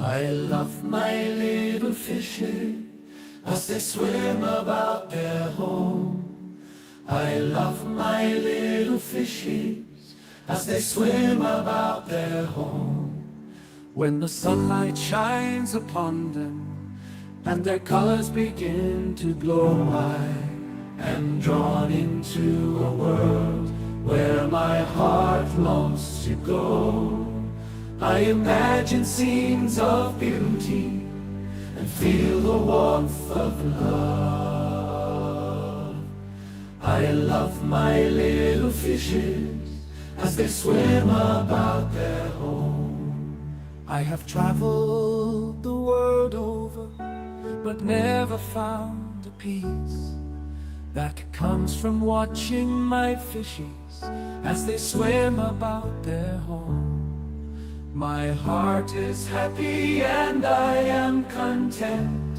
I love my little fishes as they swim about their home. I love my little fishes as they swim about their home. When the sunlight shines upon them and their colors begin to glow, I am drawn into a world where my heart longs to go. I imagine scenes of beauty and feel the warmth of love. I love my little fishes as they swim about their home. I have traveled the world over, but never found a peace that comes from watching my fishes as they swim about their home. My heart is happy and I am content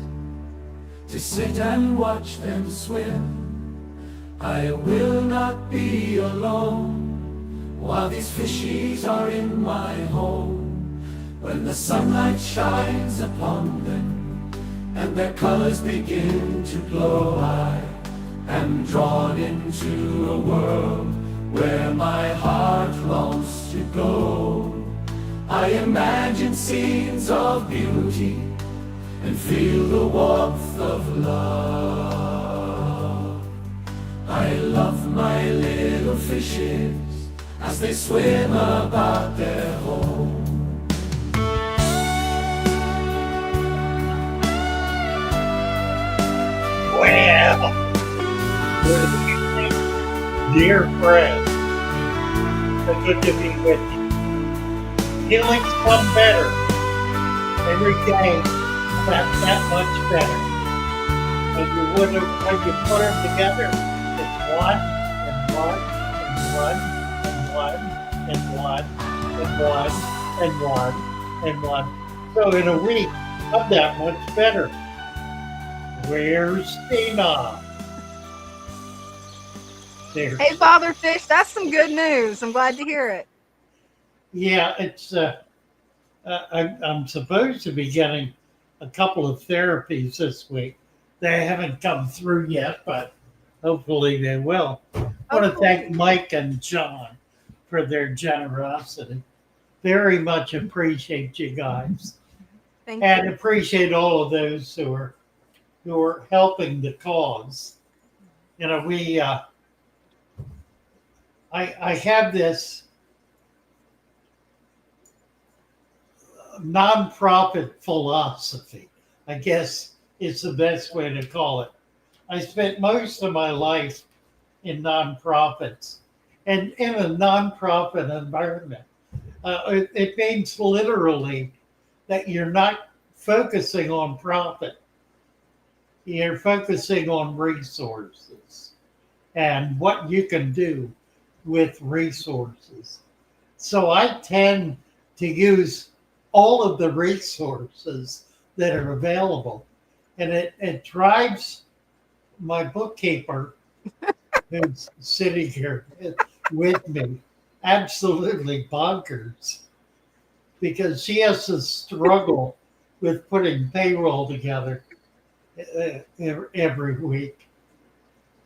to sit and watch them swim. I will not be alone while these fishies are in my home. When the sunlight shines upon them and their colors begin to glow, I am drawn into a world where my heart longs to go. I imagine scenes of beauty and feel the warmth of love. I love my little fishes as they swim about their home. Well, good evening, dear friends. So good to be with you. Feelings come better every day, about that much better. When you put them together, it's one and one and one and one and one and one and one and one. So in a week, I'm that much better. Where's Dina? There. Hey, Father Fish, that's some good news. I'm glad to hear it. Yeah, it's. I'm supposed to be getting a couple of therapies this week. They haven't come through yet, but hopefully they will. I want to thank Mike and John for their generosity. Very much appreciate you guys, and appreciate all of those who are helping the cause. You know, I have this nonprofit philosophy, I guess it's the best way to call it. I spent most of my life in nonprofits, and in a nonprofit environment, it means literally that you're not focusing on profit. You're focusing on resources and what you can do with resources. So I tend to use all of the resources that are available. And it drives my bookkeeper, who's sitting here with me, absolutely bonkers, because she has to struggle with putting payroll together every week.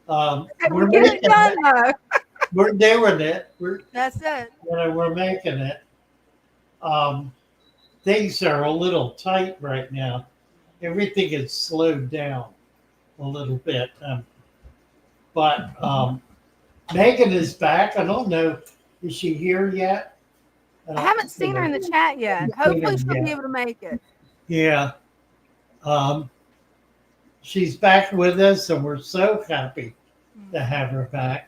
We're get it done, though. We're doing it. That's it. We're making it. Things are a little tight right now. Everything is slowed down a little bit. But Megan is back. I don't know. Is she here yet? I haven't seen her in the chat yet. Hopefully she'll be able to make it. Yeah. She's back with us, and we're so happy to have her back.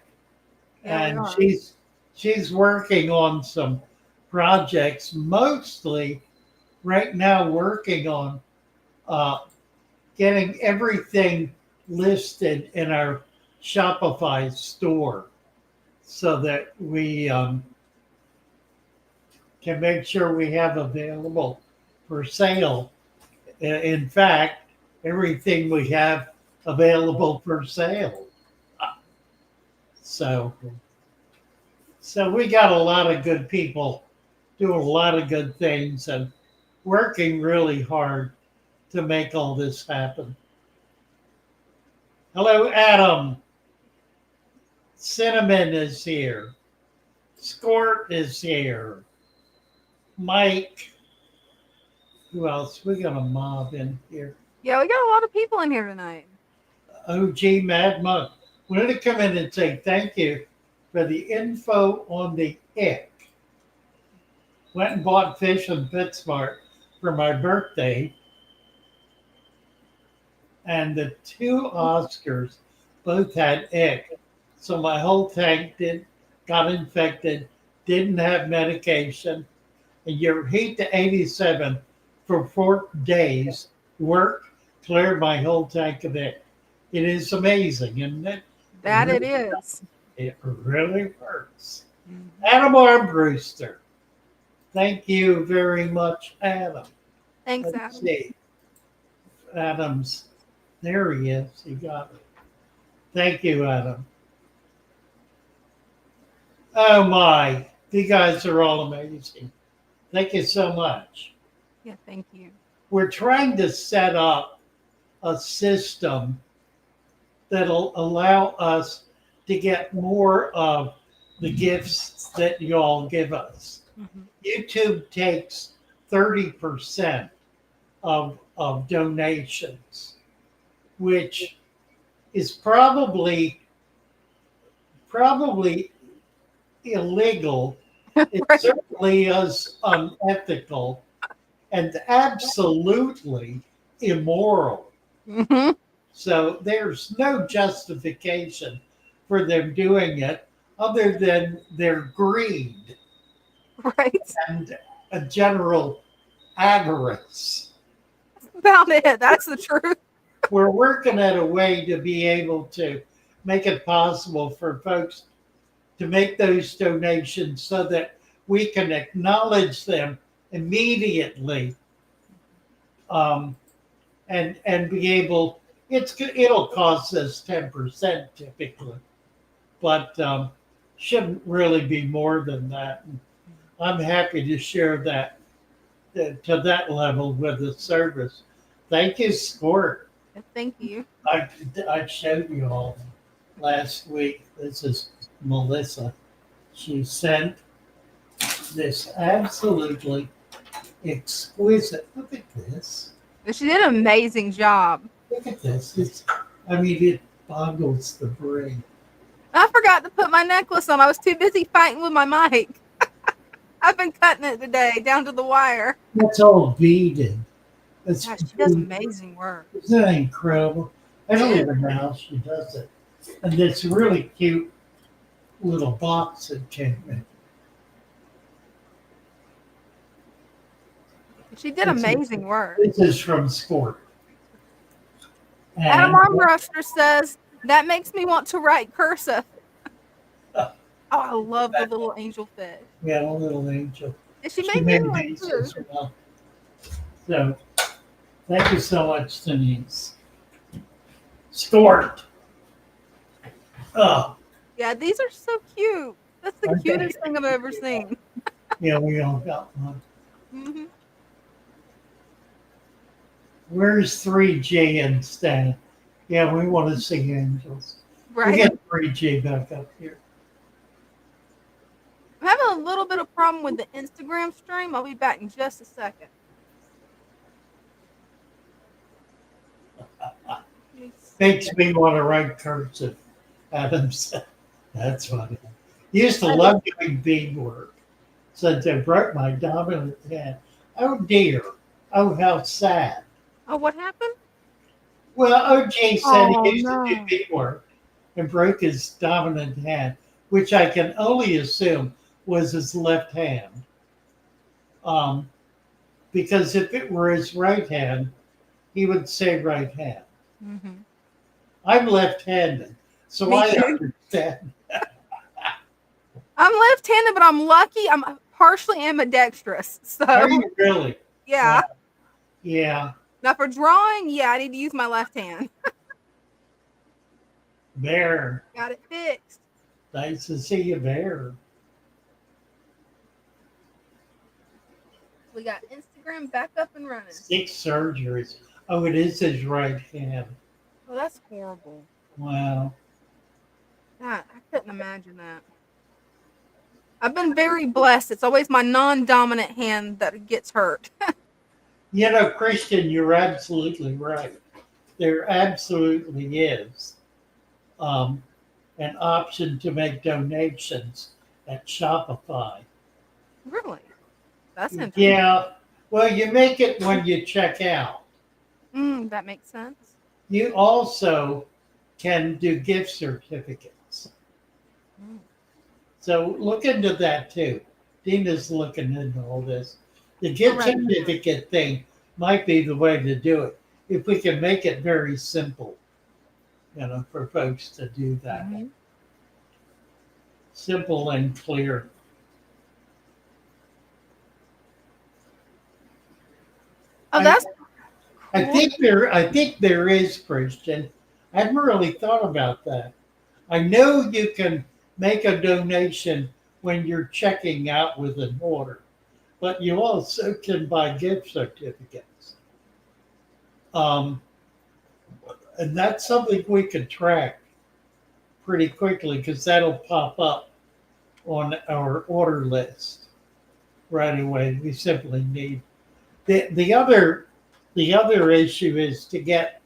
Yeah, and she's working on some projects, mostly right now working on getting everything listed in our Shopify store so that we can make sure we have available for sale. In fact, everything we have available for sale. So we got a lot of good people doing a lot of good things, and working really hard to make all this happen. Hello, Adam. Cinnamon is here. Squirt is here. Mike. Who else? We got a mob in here. Yeah, we got a lot of people in here tonight. OG Mad Monk. Wanted to come in and say thank you for the info on the ick. Went and bought fish on PetSmart for my birthday. And the two Oscars both had ick. So my whole tank got infected, didn't have medication. And your heat to 87 for 4 days worked, cleared my whole tank of ick. It is amazing, isn't it? That it is. It really works. Mhm. Adam Armbruster. Thank you very much, Adam. Thanks, Let's Adam. see. Adam's, there he is. He got it. Thank you, Adam. Oh my, you guys are all amazing. Thank you so much. Yeah, thank you. We're trying to set up a system that'll allow us to get more of the gifts that you all give us. Mm-hmm. YouTube takes 30% of donations, which is probably illegal. It Right. certainly is unethical and absolutely immoral. Mm-hmm. So there's no justification for them doing it other than their greed Right. and a general avarice. About it. That's the truth. We're working at a way to be able to make it possible for folks to make those donations so that we can acknowledge them immediately, and be able. It'll cost us 10% typically, but shouldn't really be more than that. And I'm happy to share that to that level with the service. Thank you, Squirt. Thank you. I showed you all last week. This is Melissa. She sent this absolutely exquisite. Look at this. But she did an amazing job. Look at this. It boggles the brain. I forgot to put my necklace on. I was too busy fighting with my mic. I've been cutting it today down to the wire. That's all beaded. That's Gosh, she does amazing work. Isn't that incredible? I don't even know how she does it. And this really cute little box that came in. She did amazing work. This is from Sport. Adam Armbruster says, that makes me want to write cursive. Oh, I love the little angel fish. Yeah, a little angel. And she made me one these too. as well. So, thank you so much, Denise. Sport. Oh, Yeah, these are so cute. That's the Aren't they? cutest thing I've ever seen. yeah, we all got one. Mm-hmm. Where's 3G and Stan? Yeah, we want to see angels. We Right. get 3G back up here. I'm having a little bit of problem with the Instagram stream. I'll be back in just a second. Makes me want to write cursive. Adam said, that's funny. Used to love doing beadwork since I broke my dominant hand. Oh dear. Oh, how sad. Oh, what happened? Well, OJ said Oh, he used no. to do beadwork and broke his dominant hand, which I can only assume was his left hand. Because if it were his right hand, he would say right hand. Mm-hmm. I'm left-handed, so Me I too. understand. I'm left-handed, but I'm lucky. I'm partially ambidextrous. So, Are you really? yeah. Yeah. Now, for drawing, yeah, I need to use my left hand. Bear. Got it fixed. Nice to see you, Bear. We got Instagram back up and running. 6 surgeries. Oh, it is his right hand. Well, that's horrible. Wow. God, I couldn't imagine that. I've been very blessed. It's always my non-dominant hand that gets hurt. You know, Christian, you're absolutely right. There absolutely is an option to make donations at Shopify. Really? That's interesting. Yeah. Well, you make it when you check out. That makes sense. You also can do gift certificates. Mm. So look into that too. Dina's looking into all this. The gift All right. certificate thing might be the way to do it. If we can make it very simple, you know, for folks to do that. Mhm. Simple and clear. Oh, that's I cool. think there is, Christian. I hadn't really thought about that. I know you can make a donation when you're checking out with an order, but you also can buy gift certificates. And that's something we can track pretty quickly because that'll pop up on our order list right away. We simply need the other issue is to get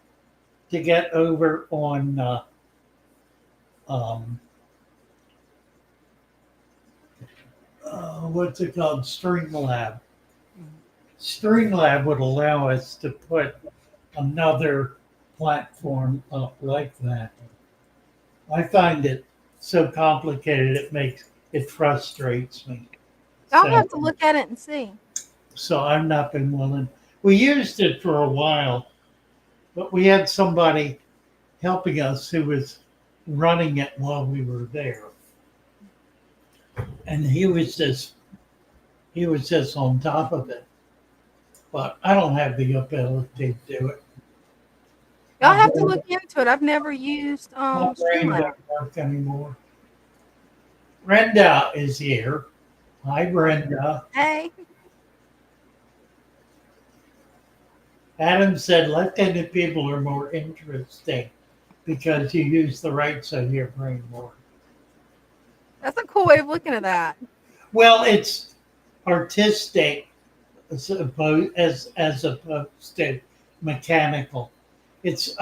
over on what's it called? Streamlab. Streamlab would allow us to put another platform up like that. I find it so complicated it frustrates me. I'll have to look at it and see. So I've not been willing. We used it for a while, but we had somebody helping us who was running it while we were there. And he was just on top of it. But I don't have the ability to do it. I'll have to look into it. I've never used My brain Streamlab. doesn't work anymore. Brenda is here. Hi, Brenda. Hey. Adam said left-handed people are more interesting because you use the right side of your brain more. That's a cool way of looking at that. Well, it's artistic as opposed to mechanical. It's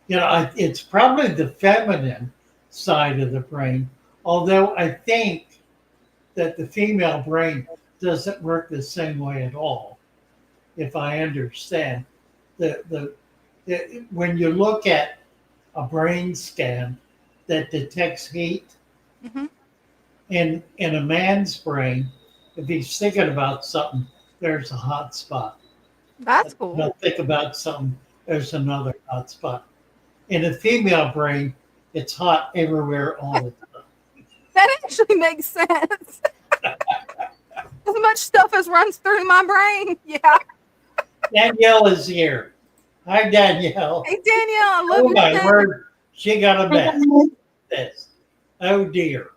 it's probably the feminine side of the brain, although I think that the female brain doesn't work the same way at all. If I understand, when you look at a brain scan that detects heat, Mm-hmm. in a man's brain, if he's thinking about something, there's a hot spot. That's cool. He'll think about something, there's another hot spot. In a female brain, it's hot everywhere all the time. That actually makes sense. As much stuff as runs through my brain. Yeah. Danielle is here. Hi, Danielle. Hey, Danielle, I love Oh your my thing. word, she got a mess. This. Oh dear.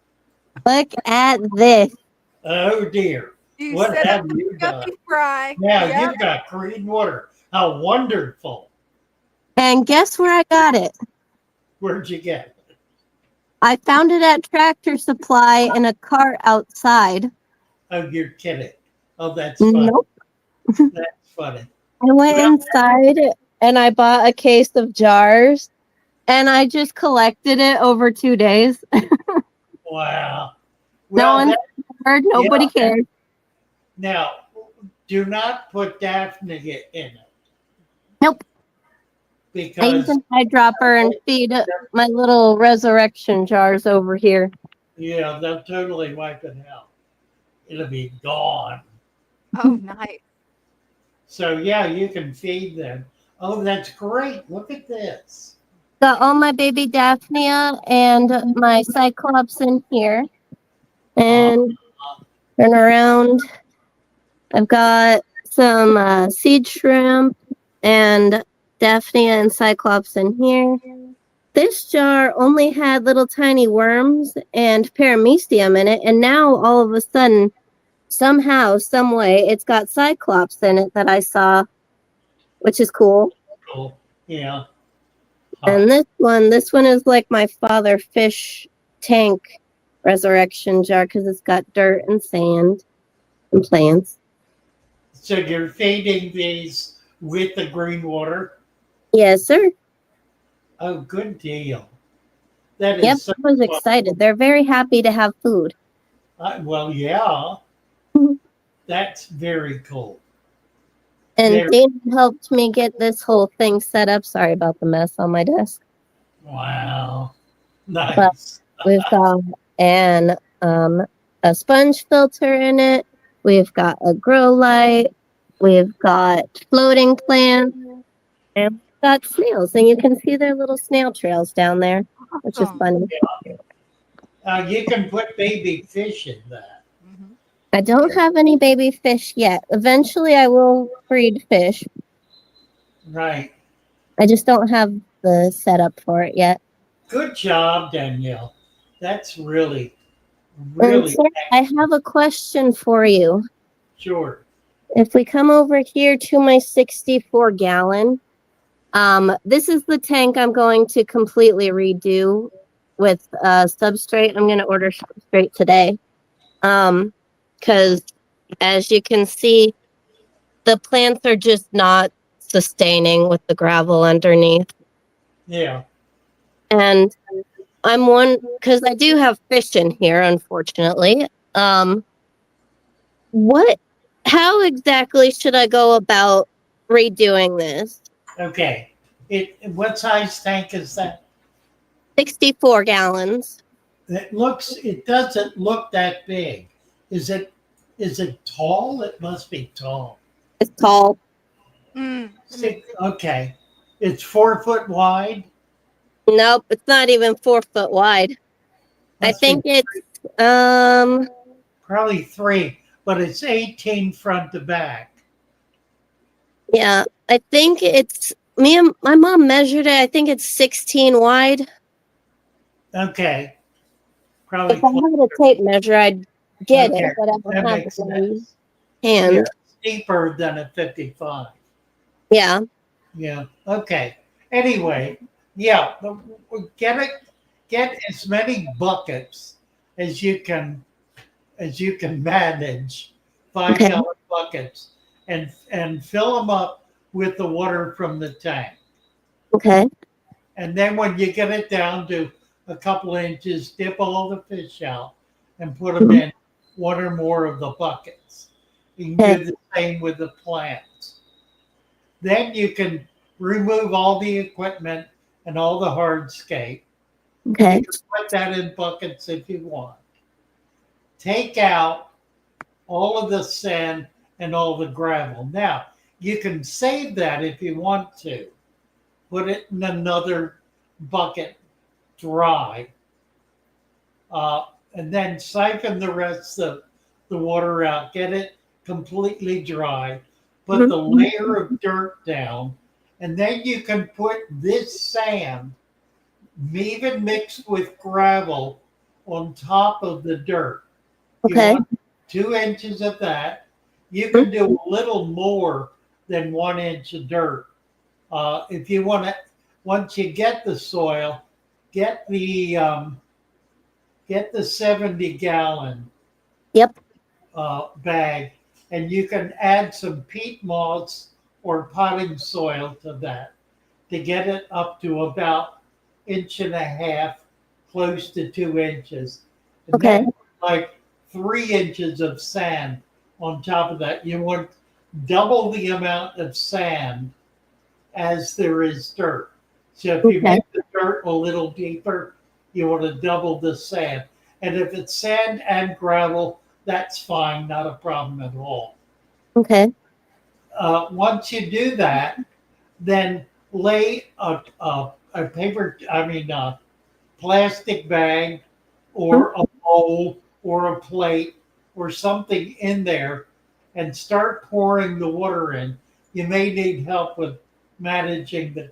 Look at this. Oh dear. You What set have up you the done? guppy fry. Now Yeah. you've got green water. How wonderful. And guess where I got it? Where'd you get it? I found it at Tractor Supply in a cart outside. Oh, you're kidding. Oh, that's funny. Nope. That's funny. I went inside and I bought a case of jars and I just collected it over 2 days. Wow. No Well, one heard, nobody cared. now, do not put Daphne in it. Nope. I use Because, an eyedropper and feed my little resurrection jars over here. yeah, they'll totally wipe it out. It'll be gone. Oh, nice. So, yeah, you can feed them. Oh, that's great. Look at this. Got all my baby Daphnia and my Cyclops in here. And turn around. I've got some seed shrimp and Daphnia and Cyclops in here. This jar only had little tiny worms and paramecium in it. And now all of a sudden somehow, some way, it's got Cyclops in it that I saw, which is cool. Cool. Yeah. And this one is like my Father Fish tank resurrection jar because it's got dirt and sand and plants. So you're feeding these with the green water? Yes, sir. Oh, good deal. That Yep, is so I was fun. excited. They're very happy to have food. Well, yeah, that's very cool. And Very, Dana helped me get this whole thing set up. Sorry about the mess on my desk. wow. But Nice. we've got a sponge filter in it. We've got a grow light. We've got floating plants. And we've got snails. And you can see their little snail trails down there, which is Awesome. funny. You can put baby fish in that. Mhm. I don't have any baby fish yet. Eventually, I will breed fish. Right. I just don't have the setup for it yet. Good job, Danielle. That's really, And really sir, I have a question for you. sure. If we come over here to my 64 gallon, this is the tank I'm going to completely redo with substrate. I'm going to order substrate today. Because as you can see, the plants are just not sustaining with the gravel underneath. Yeah. And I'm one because I do have fish in here, unfortunately. How exactly should I go about redoing this? Okay. What size tank is that? 64 gallons. It doesn't look that big. Is it tall? It must be tall. It's tall. Mm. Okay. It's 4 foot wide. Nope, it's not even 4 foot wide. I Must be think it's probably 3, but it's 18 front to back. yeah, I think it's me and my mom measured it. I think it's 16 wide. Okay. Probably If I had a tape measure, I'd get Okay, it, but I don't that have makes it in sense. hand. Yeah, deeper than a 55. Yeah. Yeah. Okay. Anyway, yeah, get as many buckets as you can manage, five Okay. gallon buckets, and fill them up with the water from the tank. Okay. And then when you get it down to a couple inches, dip all the fish out and put them in one or more of the buckets. You can do the same with the plants. Then you can remove all the equipment and all the hardscape. Okay. You can put that in buckets if you want. Take out all of the sand and all the gravel. Now, you can save that if you want to. Put it in another bucket dry. And then siphon the rest of the water out. Get it completely dry. Put the layer of dirt down. And then you can put this sand, even mixed with gravel, on top of the dirt. Okay. You want 2 inches of that. You can do a little more than 1 inch of dirt. If you want to, once you get the soil, get the 70-gallon Yep. bag, and you can add some peat moss or potting soil to that to get it up to about 1.5 inches, close to 2 inches. And Okay. then like 3 inches of sand on top of that. You want double the amount of sand as there is dirt. So if you make the dirt a little deeper, you want to double the sand. And if it's sand and gravel, that's fine, not a problem at all. Okay. Once you do that, then lay a plastic bag or a bowl or a plate or something in there and start pouring the water in. You may need help with managing the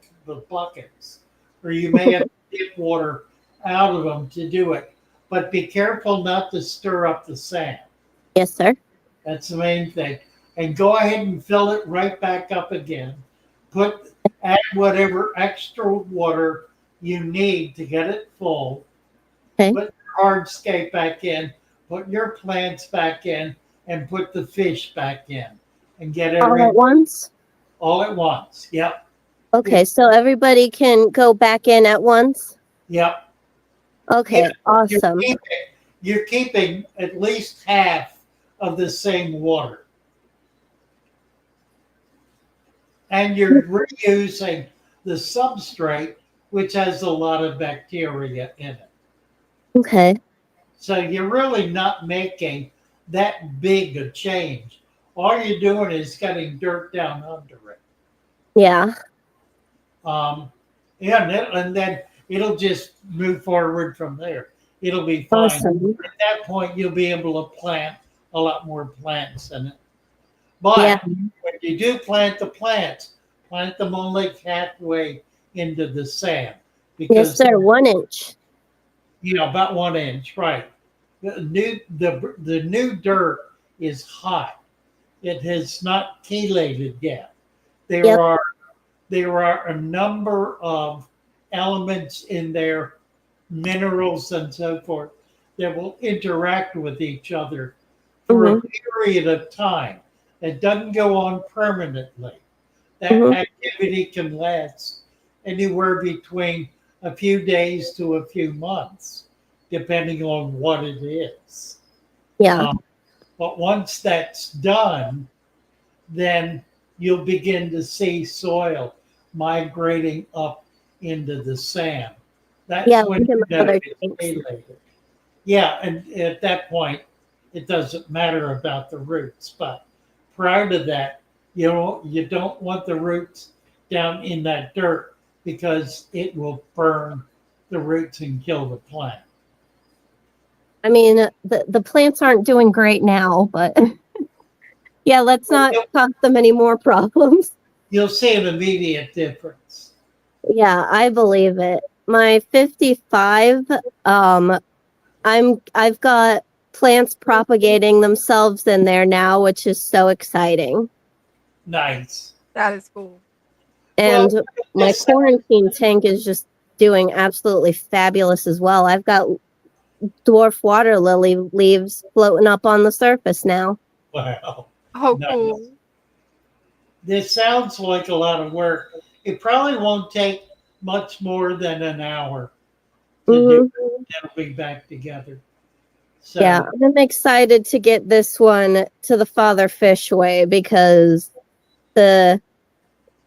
buckets, or you may have to dip water out of them to do it. But be careful not to stir up the sand. Yes, sir. That's the main thing. And go ahead and fill it right back up again. Add whatever extra water you need to get it full. Okay. Put your hardscape back in, put your plants back in, and put the fish back in. And get All everything at once? all at once. Yep. Okay, so everybody can go back in at once? Yep. Okay, You're awesome. keeping, you're keeping at least half of the same water. And you're reusing the substrate, which has a lot of bacteria in it. Okay. So you're really not making that big a change. All you're doing is getting dirt down under it. Yeah. Yeah, and then it'll just move forward from there. It'll be fine. Awesome. At that point, you'll be able to plant a lot more plants in it. Yeah. But when you do plant the plants, plant them only halfway into the sand. Yes, Because, sir. 1 inch. about 1 inch, right. The new dirt is hot. It has not chelated yet. There Yep. are a number of elements in there, minerals and so forth, that will interact with each other for a period of time. It doesn't go on permanently. That activity can last anywhere between a few days to a few months, depending on what it is. Yeah. But once that's done, then you'll begin to see soil migrating up into the sand. That's Yeah, when look at you my know other it's tanks. chelated. Yeah, and at that point, it doesn't matter about the roots. But prior to that, you don't want the roots down in that dirt because it will burn the roots and kill the plant. I mean, the plants aren't doing great now, but yeah, let's not cause them any more problems. You'll see an immediate difference. Yeah, I believe it. My 55, I've got plants propagating themselves in there now, which is so exciting. Nice. That is cool. And Well, my this- quarantine tank is just doing absolutely fabulous as well. I've got dwarf water lily leaves floating up on the surface now. Wow. Oh, Nice. cool. This sounds like a lot of work. It probably won't take much more than an hour to do. It'll be back together. So, Yeah, I'm excited to get this one to the Father Fish way because the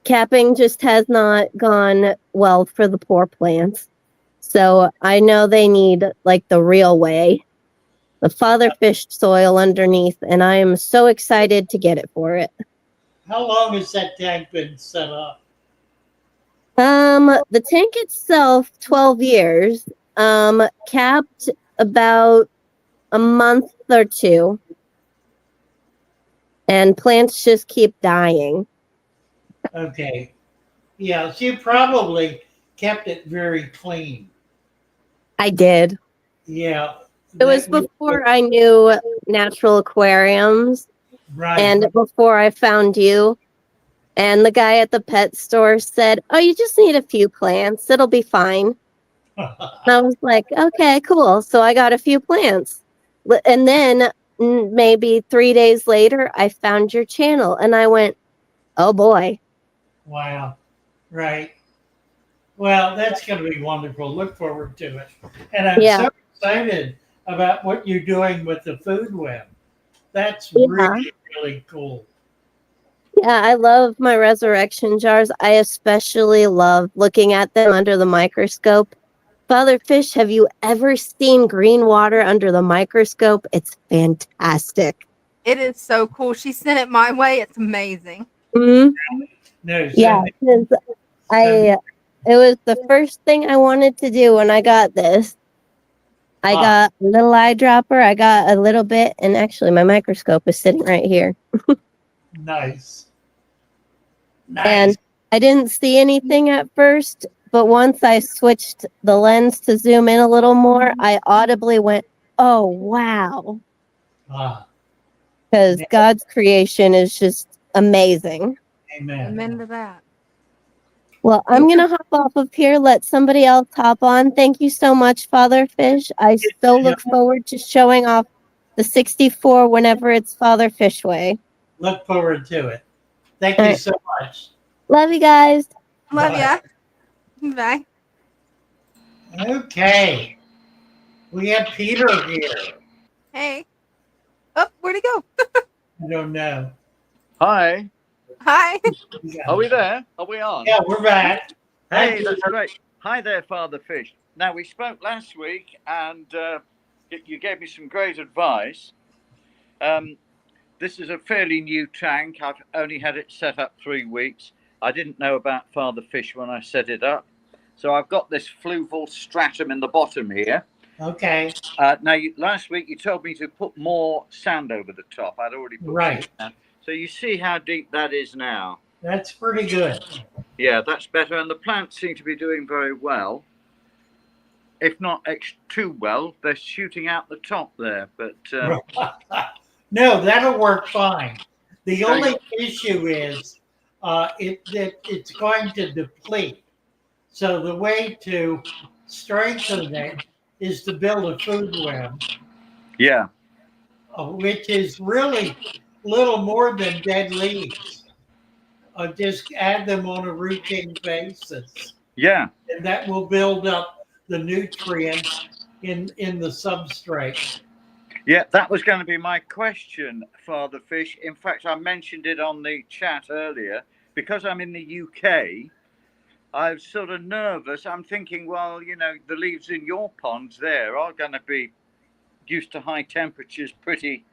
capping just has not gone well for the poor plants. So I know they need like the real way, the Father Fish soil underneath, and I am so excited to get it for it. how long has that tank been set up? The tank itself, 12 years, capped about a month or two, and plants just keep dying. Okay. Yeah, so you probably kept it very clean. I did. Yeah. It was before I knew natural aquariums Right. and before I found you. And the guy at the pet store said, "Oh, you just need a few plants. It'll be fine." And I was like, "Okay, cool." So I got a few plants. And then maybe 3 days later, I found your channel and I went, "Oh boy." Wow. Right. Well, that's going to be wonderful. Look forward to it. And I'm Yeah. so excited about what you're doing with the food web. That's Yeah. really, really cool. Yeah, I love my resurrection jars. I especially love looking at them under the microscope. Father Fish, have you ever seen green water under the microscope? It's fantastic. It is so cool. She sent it my way. It's amazing. Hmm. No, Yeah, 'cause it was the first thing I wanted to do when I got this. I got a little eyedropper. I got a little bit, and actually, my microscope is sitting right here. nice. Nice. And I didn't see anything at first, but once I switched the lens to zoom in a little more, I audibly went, "Oh, wow." Ah, because God's creation is just amazing. Amen. Amen to that. Well, I'm going to hop off of here, let somebody else hop on. Thank you so much, Father Fish. I so look forward to showing off the 64 whenever it's Father Fish Way. Look forward to it. Thank you so much. Love you guys. Love Bye. ya. Bye. Okay. We have Peter here. Hey. Oh, where'd he go? I don't know. Hi. Hi. Are we there? Are we on? Yeah, we're back. Hey, that's great. Hi there, Father Fish. Now, we spoke last week and you gave me some great advice. This is a fairly new tank. I've only had it set up 3 weeks. I didn't know about Father Fish when I set it up. So I've got this fluval stratum in the bottom here. Okay. Now, last week you told me to put more sand over the top. I'd already put sand. So you see how deep that is now. That's pretty good. Yeah, that's better. And the plants seem to be doing very well. If not too well, they're shooting out the top there. But no, that'll work fine. The only issue is it's going to deplete. So the way to strengthen it is to build a food web. Yeah. Which is really little more than dead leaves. Just add them on a routine basis. Yeah. And that will build up the nutrients in the substrate. Yeah, that was going to be my question, Father Fish. In fact, I mentioned it on the chat earlier. Because I'm in the UK, I'm sort of nervous. I'm thinking, well, you know, the leaves in your ponds there are going to be used to high temperatures pretty,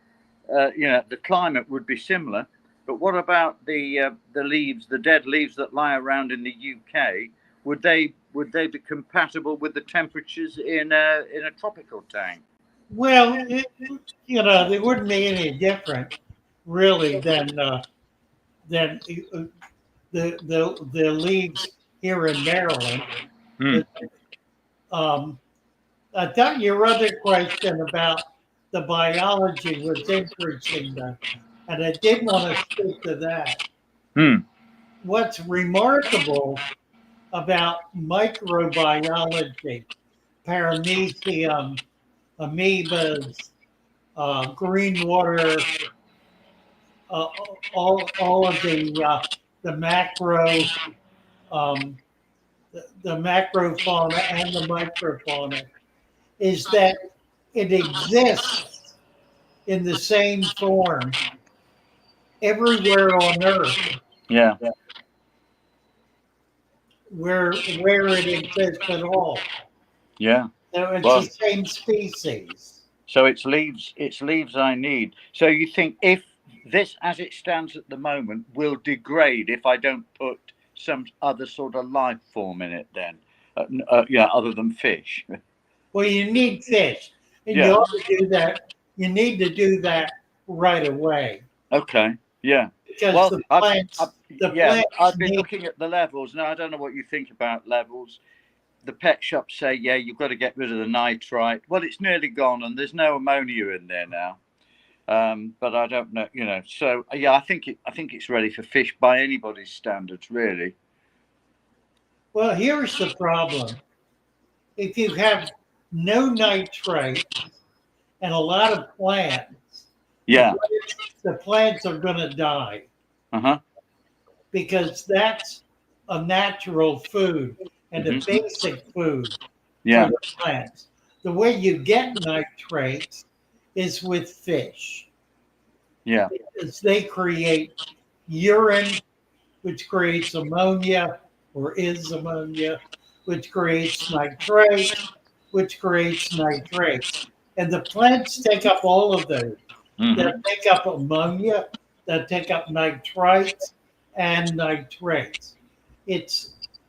you know, the climate would be similar. But what about the leaves, the dead leaves that lie around in the UK? Would they be compatible with the temperatures in a tropical tank? Well, you know, they wouldn't be any different, really, than the leaves here in Maryland. I thought your other question about the biology was interesting, and I did want to speak to that. What's remarkable about microbiology, paramecium, amoebas, green water, all of the macro, the macrofauna and the microfauna, is that it exists in the same form everywhere on Earth. Yeah. Where it exists at all. Yeah. So it's the same species. So it's leaves I need. So you think if this, as it stands at the moment, will degrade if I don't put some other sort of life form in it then? Yeah, other than fish. Well, you need fish. And you ought to do that. You need to do that right away. Okay. Yeah. Because the plants, I've been looking at the levels. Now, I don't know what you think about levels. The pet shops say, yeah, you've got to get rid of the nitrite. Well, it's nearly gone and there's no ammonia in there now. But I don't know, you know. So, yeah, I think it's ready for fish by anybody's standards, really. Well, here's the problem. If you have no nitrate and a lot of plants, the plants are going to die. Because that's a natural food and a basic food for the plants. The way you get nitrates is with fish. Yeah. Because they create urine, which creates ammonia or is ammonia, which creates nitrate, which creates nitrates. And the plants take up all of those. They take up ammonia, they take up nitrites and nitrates.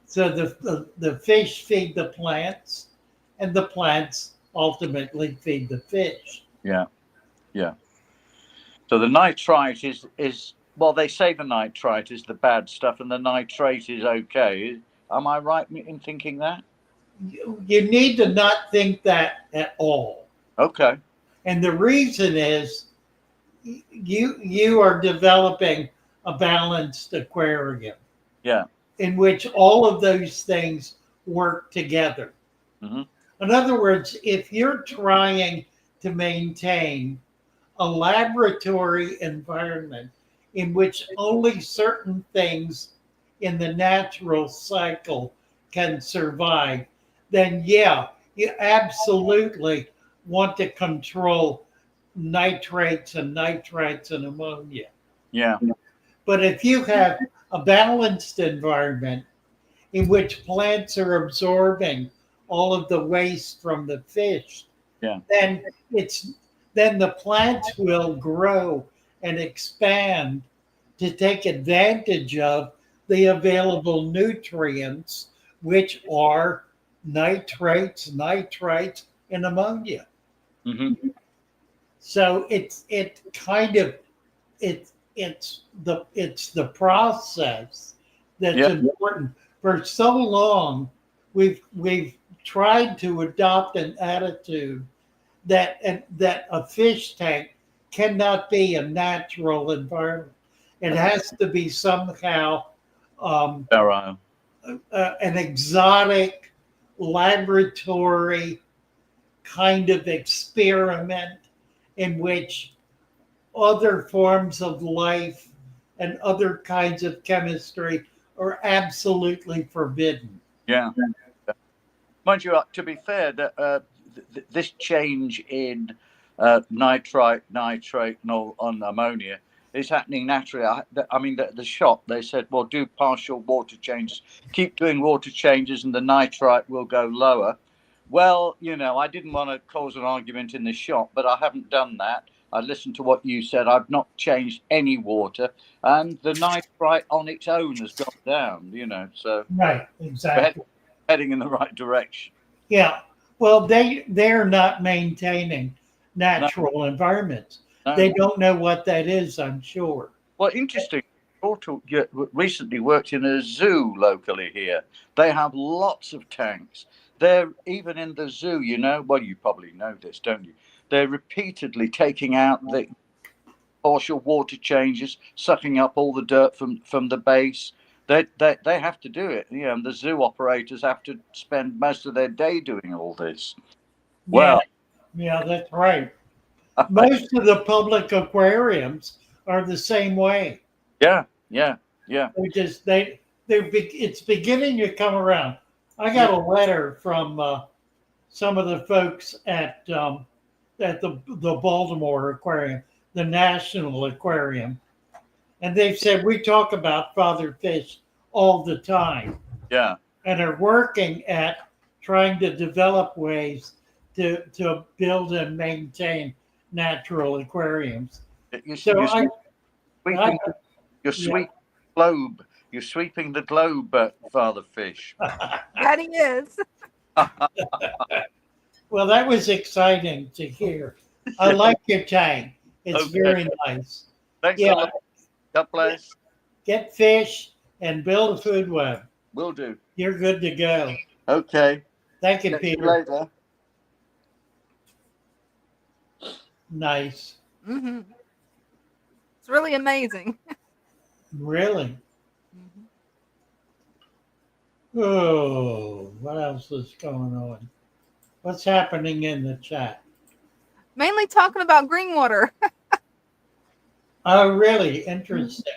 So the fish feed the plants, and the plants ultimately feed the fish. Yeah, yeah. So the nitrite is well, they say the nitrite is the bad stuff, and the nitrate is okay. Am I right in thinking that? You need to not think that at all. Okay. And the reason is you are developing a balanced aquarium Yeah. in which all of those things work together. Hmm. In other words, if you're trying to maintain a laboratory environment in which only certain things in the natural cycle can survive, then yeah, you absolutely want to control nitrates and nitrites and ammonia. Yeah. But if you have a balanced environment in which plants are absorbing all of the waste from the fish, Yeah. then it's then the plants will grow and expand to take advantage of the available nutrients, which are nitrates, nitrites, and ammonia. Hmm. So it kind of it's the process that's Yeah. important. For so long, we've tried to adopt an attitude that a fish tank cannot be a natural environment. It has to be somehow Sterile. an exotic laboratory kind of experiment in which other forms of life and other kinds of chemistry are absolutely forbidden. Yeah. Mind you, to be fair, this change in nitrite, nitrate, and on ammonia is happening naturally. I mean, the shop, they said, well, do partial water changes. Keep doing water changes and the nitrite will go lower. Well, I didn't want to cause an argument in the shop, but I haven't done that. I listened to what you said. I've not changed any water, and the nitrite on its own has gone down, so Right, we're exactly. heading in the right direction. Yeah. Well, they're not maintaining No, natural environments. no. They don't know what that is, I'm sure. Well, interesting. You recently worked in a zoo locally here. They have lots of tanks. They're even in the zoo, well, you probably know this, don't you? They're repeatedly taking out the partial water changes, sucking up all the dirt from the base. They have to do it. And the zoo operators have to spend most of their day doing all this. Yeah, Well, yeah, that's right. Most of the public aquariums are the same way. yeah, yeah, yeah, They just it's beginning to come around. I yeah, got a letter from some of the folks at the Baltimore Aquarium, the National Aquarium, and they've said we talk about Father Fish all the time yeah. and are working at trying to develop ways to build and maintain natural aquariums. You, So you I sweeping, you're yeah. sweeping the globe. You're sweeping the globe, Father Fish. That he is. Well, that was exciting to hear. I like your tank. It's Okay. very nice. Thanks Yeah, a lot. God bless. get fish and build a food web. Will do. You're good to go. Okay. Thank you, Catch you Peter. later. Nice. Hmm. It's really amazing. Really? Oh, what else is going on? What's happening in the chat? Mainly talking about green water. Oh, really? Interesting.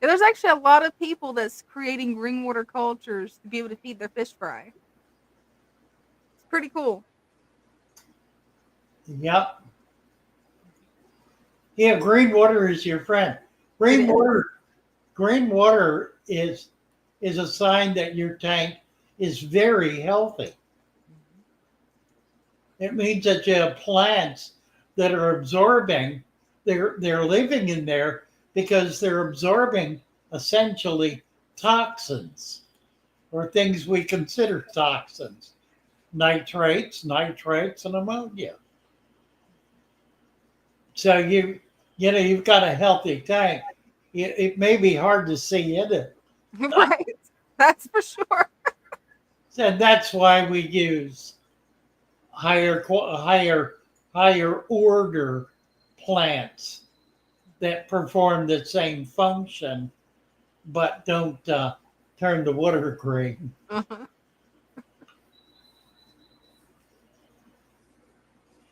There's actually a lot of people that's creating green water cultures to be able to feed their fish fry. It's pretty cool. Yep. Yeah, green water is your friend. It is. Green water is a sign that your tank is very healthy. It means that you have plants that are absorbing, they're living in there because they're absorbing essentially toxins or things we consider toxins, nitrates, nitrates, and ammonia. So you've got a healthy tank. It may be hard to see in it. Right. That's for sure. And that's why we use higher order plants that perform the same function, but don't turn the water green. Uh-huh.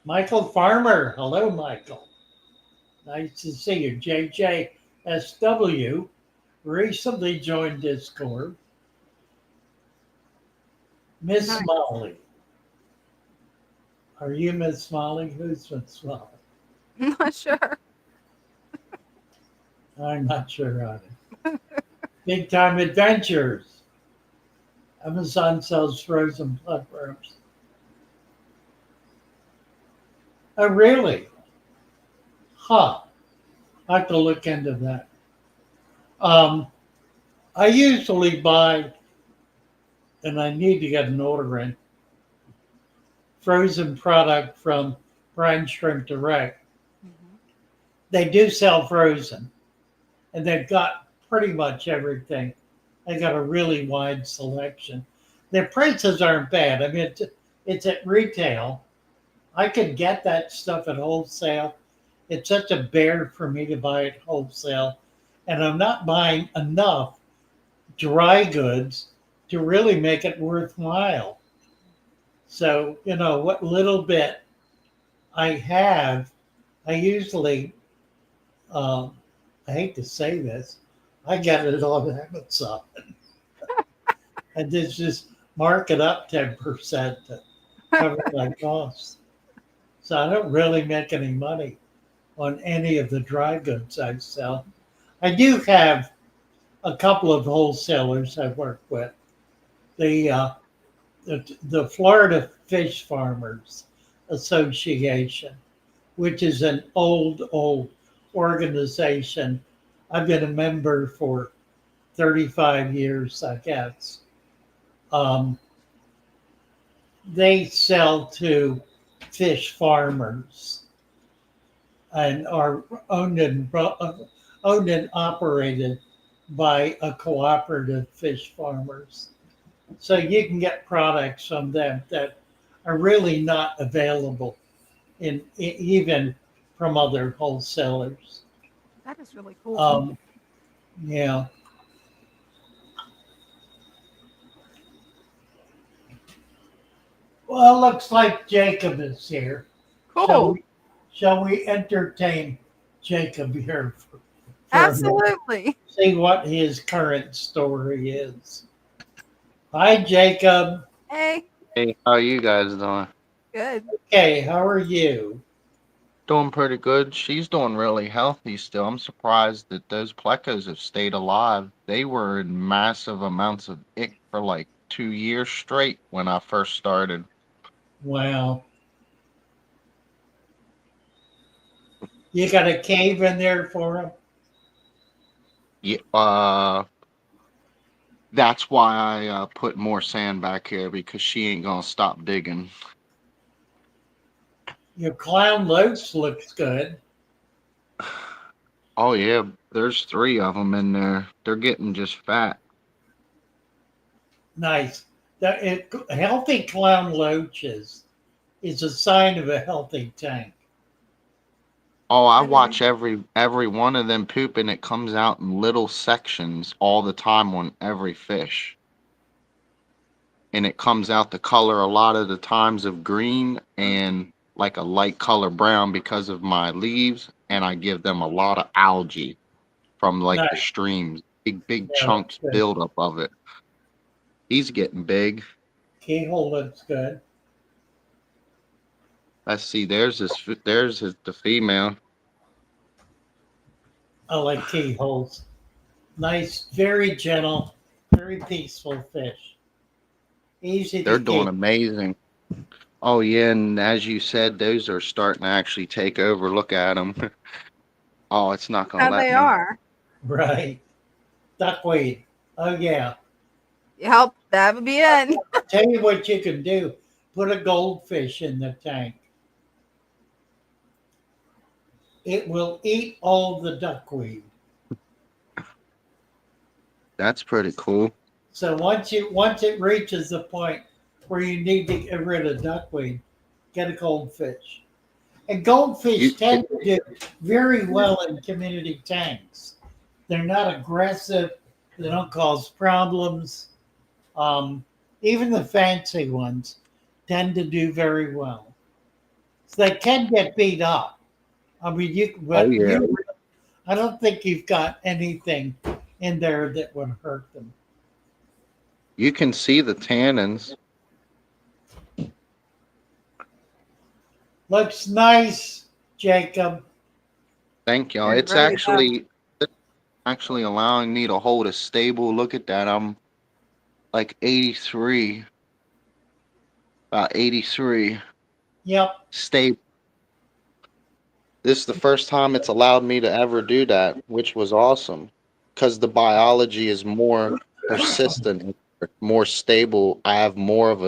Michael Farmer. Hello, Michael. Nice to see you. JJSW recently joined Discord. Miss Nice. Molly. Are you Miss Molly? Who's Miss Molly? I'm not sure. I'm not sure on it. Big Time Adventures. Amazon sells frozen platforms. Oh, really? Huh. I have to look into that. I usually buy, and I need to get an order in, frozen product from Brine Shrimp Direct. Mhm. They do sell frozen, and they've got pretty much everything. They got a really wide selection. Their prices aren't bad. I mean, it's at retail. I could get that stuff at wholesale. It's such a bear for me to buy at wholesale, and I'm not buying enough dry goods to really make it worthwhile. So, what little bit I have, I usually, I hate to say this, I get it on Amazon. And just mark it up 10% to cover my costs. So I don't really make any money on any of the dry goods I sell. I do have a couple of wholesalers I work with. The Florida Fish Farmers Association, which is an old organization. I've been a member for 35 years, I guess. They sell to fish farmers and are owned and operated by a cooperative fish farmers. So you can get products from them that are really not available even from other wholesalers. That is really cool. Yeah. Well, looks like Jacob is here. Cool. Shall we entertain Jacob here for Absolutely. see what his current story is? Hi, Jacob. Hey, Hey, how you guys doing? good. Okay, how are you? Doing pretty good. She's doing really healthy still. I'm surprised that those plecos have stayed alive. They were in massive amounts of ick for like 2 years straight when I first started. Wow. You got a cave in there for him? Yeah, that's why I put more sand back here because she ain't gonna stop digging. Your clown loach looks good. Oh yeah, there's 3 of them in there. They're getting just fat. Nice. Healthy clown loaches is a sign of a healthy tank. Oh, I That watch is. every one of them poop and it comes out in little sections all the time on every fish. And it comes out the color a lot of the times of green and like a light color brown because of my leaves, and I give them a lot of algae from like the Nice. streams, big Yeah, that's chunks good. build up of it. He's getting big. Keyhole looks good. Let's see, the female. I like keyholes. Nice, very gentle, very peaceful fish. Easy They're to doing keep. amazing. Oh yeah, and as you said, those are starting to actually take over. Look at them. Oh, it's not gonna How let they me. are. Right. Duckweed. Oh, yeah. Yep, that would be it. I'll tell you what you can do. Put a goldfish in the tank. It will eat all the duckweed. That's pretty cool. So once it reaches the point where you need to get rid of duckweed, get a goldfish. And goldfish You, tend to do very well in community tanks. They're not aggressive. They don't cause problems. Um, Even the fancy ones tend to do very well. So they can get beat up. I mean, oh but yeah, I don't think you've got anything in there that would hurt them. you can see the tannins. Looks nice, Jacob. Thank y'all. It It's really does. actually allowing me to hold a stable. Look at that. I'm like 83, about 83 Yep. stable. This is the first time it's allowed me to ever do that, which was awesome because the biology is more persistent, more stable. I have more of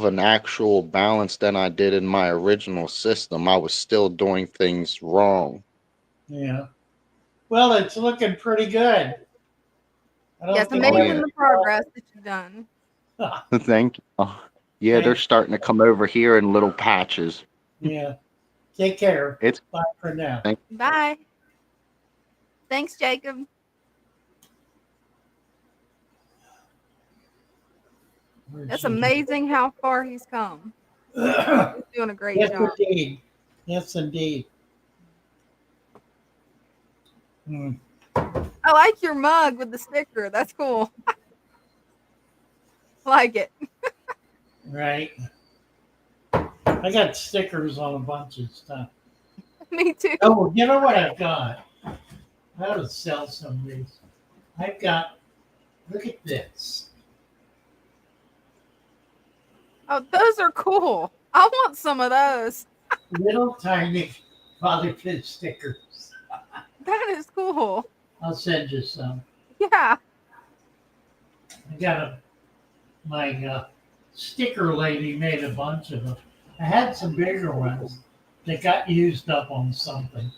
an actual balance than I did in my original system. I was still doing things wrong. Yeah. Well, it's looking pretty good. I Yeah, don't it's think Oh amazing yeah. the progress that you've done. Thank you. Yeah, they're Thanks. starting to come over here in little patches. Yeah. Take care. It's Bye for now. thank Bye. Thanks, Jacob. Where'd It's she go? amazing how far he's come. He's doing a great Yes, job. indeed. Yes, indeed. Hmm. I like your mug with the sticker. That's cool. Like it. Right. I got stickers on a bunch of stuff. Me too. Oh, you know what I've got? I ought to sell some of these. I've got, look at this. Oh, those are cool. I want some of those. Little tiny Father Fish stickers. That is cool. I'll send you some. Yeah. I got my sticker lady made a bunch of them. I had some bigger ones that got used up on something.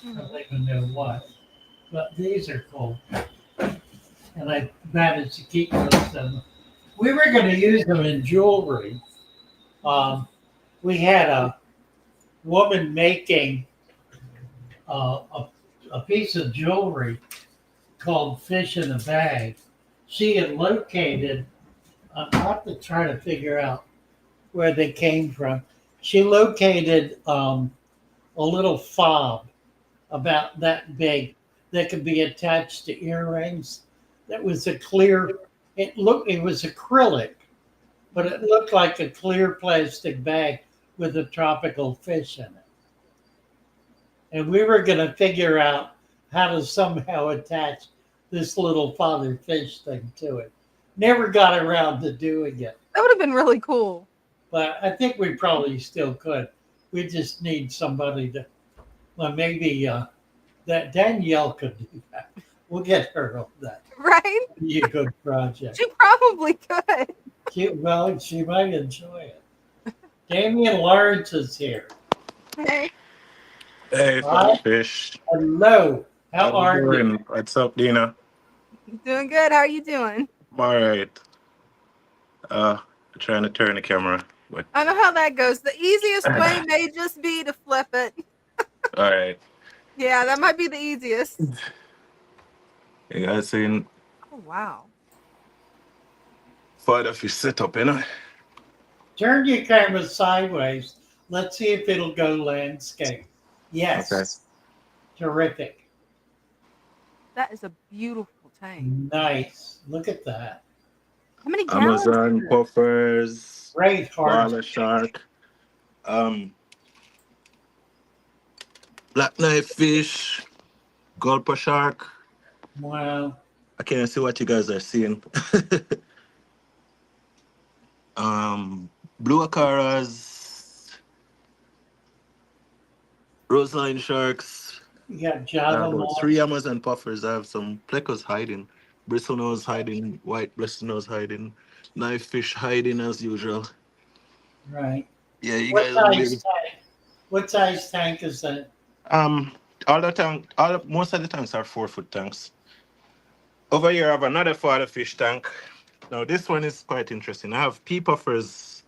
I don't even know what. But these are cool. And I managed to keep most of them. We were going to use them in jewelry. We had a woman making a piece of jewelry called Fish in a Bag. She had located, I'll have to try to figure out where they came from. She located a little fob about that big that could be attached to earrings. That was a clear, it was acrylic, but it looked like a clear plastic bag with a tropical fish in it. And we were going to figure out how to somehow attach this little Father Fish thing to it. Never got around to doing it, That would have been really cool. but I think we probably still could. We just need somebody to, well, maybe that Danielle could do that. We'll get her on that. Right? Be a good project. She probably could. She might enjoy it. Damian Lawrence is here. Hey. Hey, Hi. Father Fish. Hello. How How are you you? doing? What's up, Dina? Doing good. How are you doing? I'm all right. Trying to turn the camera, but I know how that goes. The easiest way may just be to flip it. all right. Yeah, that might be the easiest. You guys seen Oh, wow. Father Fish setup, you know? Turn your camera sideways. Let's see if it'll go landscape. Yes. Okay. Terrific. That is a beautiful tank. Nice. Look at that. How many gallons? Amazon puffers, Great heart. Walla shark, black knife fish, gulper shark. Wow. I can't see what you guys are seeing. Blue acaras, roseline sharks. You got I Java have about moss. 3 Amazon puffers. I have some plecos hiding, bristlenose hiding, white bristlenose hiding, knife fish hiding as usual. Right. Yeah, you What guys will size be. tank? What size tank is that? Most of the tanks are 4-foot tanks. Over here, I have another Father Fish tank. Now, this one is quite interesting. I have pea puffers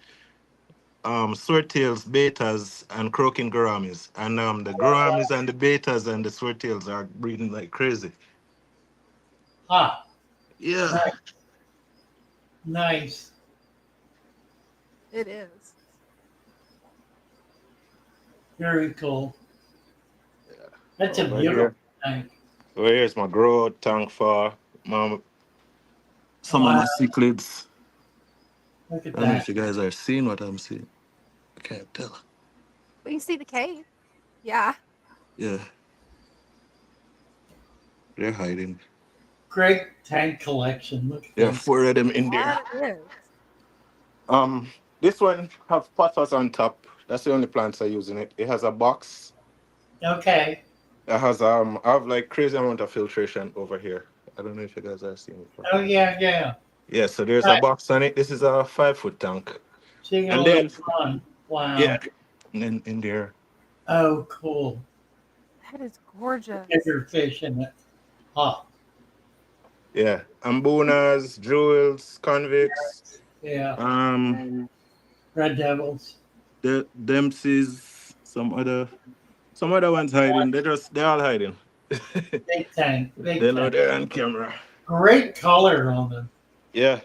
swordtails, betas, and croaking gouramis. And the gouramis and the betas and the swordtails are breeding like crazy. Ah, Yeah. nice. Nice. It is. Very cool. That's a Over beautiful here. tank. Over here's my grow tank for some of Wow, my cichlids. look at I don't know that. if you guys are seeing what I'm seeing. I can't tell. We can see the cave. Yeah. Yeah. They're hiding. Great tank collection. Look at There are this. 4 of them in there. That is. Um, this one have potters on top. That's the only plants I use in it. It has a box. Okay. It has I have like crazy amount of filtration over here. I don't know if you guys are seeing it. Oh, yeah, yeah. Yeah, so there's a Right. box on it. This is a 5-foot tank. Seeing a And little then fun. yeah, Wow. and then in there. Oh, cool. That is gorgeous. Bigger fish in it. Oh, Yeah. Ambunas, jewels, convicts, yeah. Red Devils. the Dempsey's, some other ones hiding. They're all hiding. Big tank. Big They're not tank. there on camera. Great color on them. Yeah.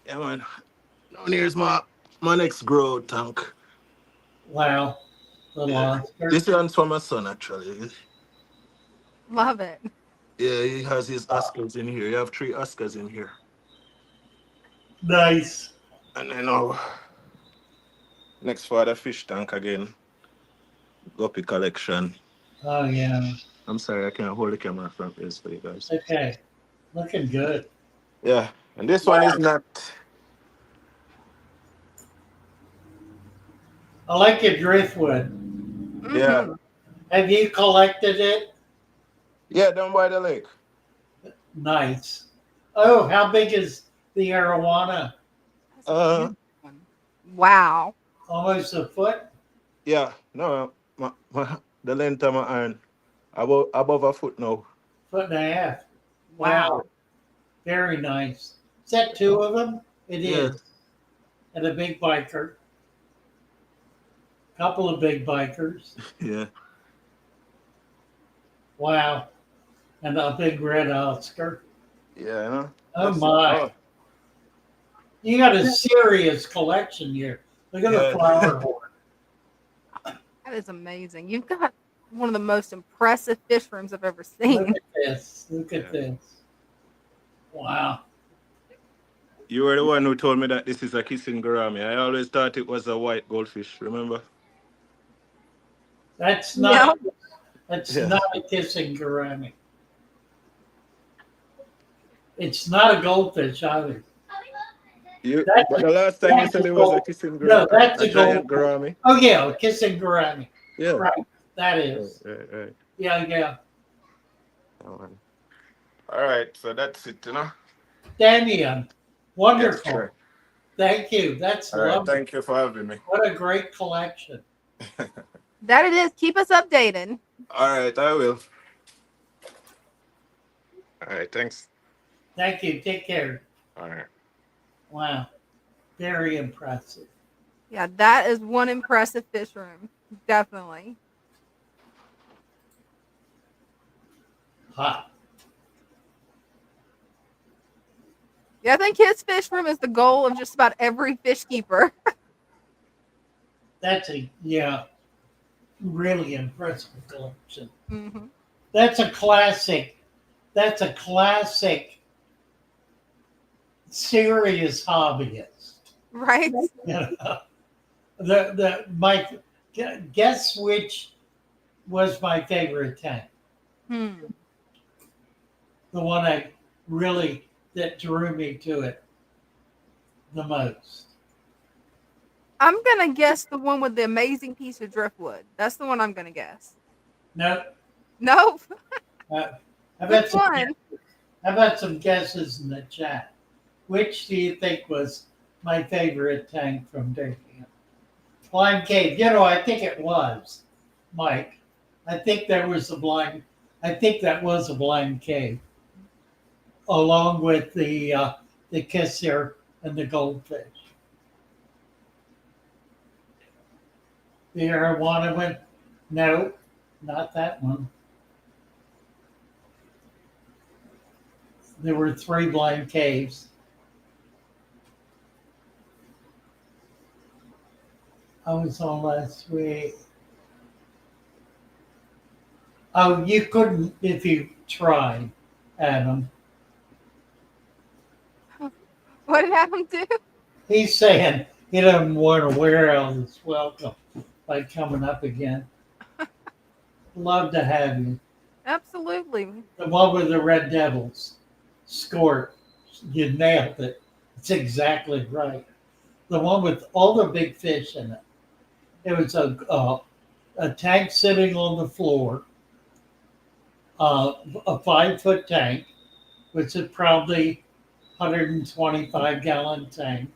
Yeah, man. Now here's my next grow tank. Wow. Little Yeah. Oscar. This one's for my son, actually. Love it. Yeah, he has his Oscars in here. You have 3 Oscars in here. Nice. And then next Father Fish tank again. Guppy collection. Oh, yeah. I'm sorry, I can't hold the camera from this for you guys. Okay. Looking good. Yeah, and this one is not. I like your driftwood. Yeah, Mhm. Have you collected it? yeah, down by the lake. Nice. Oh, how big is the arowana? That's a Uh, beautiful one. Wow. Almost a foot? Yeah, no, the length of my iron above a foot now. Foot and a half. Wow. Wow. Very nice. Is that 2 of them? It Yeah. is. And a big biker. Couple of big bikers. Yeah, Wow. And a big red Oscar. yeah, you know. Oh That's- my. You got a serious collection here. Look at Yeah. the flower horn. That is amazing. You've got one of the most impressive fish rooms I've ever Look seen. at this. Look at Yeah. this. Wow. You were the one who told me that this is a kissing gourami. I always thought it was a white goldfish. Remember? That's not Yeah. that's Yeah. not a kissing gourami. It's not a goldfish either. That's But the last time you that's said a it was a gold- kissing gourami. No, that's a giant gold- gourami. Oh yeah, a kissing gourami. Yeah. Right. That is. Right. Yeah. Oh, man. All right, so that's it, you know. Damian. Wonderful. Yes, sure. Thank you. That's All right, lovely. thank you for having me. What a great collection. That it is. Keep us updated. All right, I will. All right, thanks. Thank you. Take care. All right. Wow. Very impressive. Yeah, that is one impressive fish room. Definitely. Hot. Yeah, I think his fish room is the goal of just about every fish keeper. That's a really impressive collection. Hmm. That's a classic. That's a classic serious hobbyist. Right? You know, guess which was my favorite tank. Hmm. The one that drew me to it the most. I'm going to guess the one with the amazing piece of driftwood. That's the one I'm going to guess. No, No? how Which one? about some guesses in the chat? Which do you think was my favorite tank from Damian? Blind Cave. You know, I think it was, Mike. I think that was a blind cave, along with the kisser and the goldfish. The arowana one? No, not that one. There were 3 blind caves. I was on last week. Oh, you couldn't if you tried, Adam. What did Adam do? He's saying he doesn't want to wear out his welcome by coming up again. Love to have you. Absolutely. The one with the red devils. Score. You nailed it. It's exactly right. The one with all the big fish in it. It was a tank sitting on the floor, a 5-foot tank, which is probably 125-gallon tank,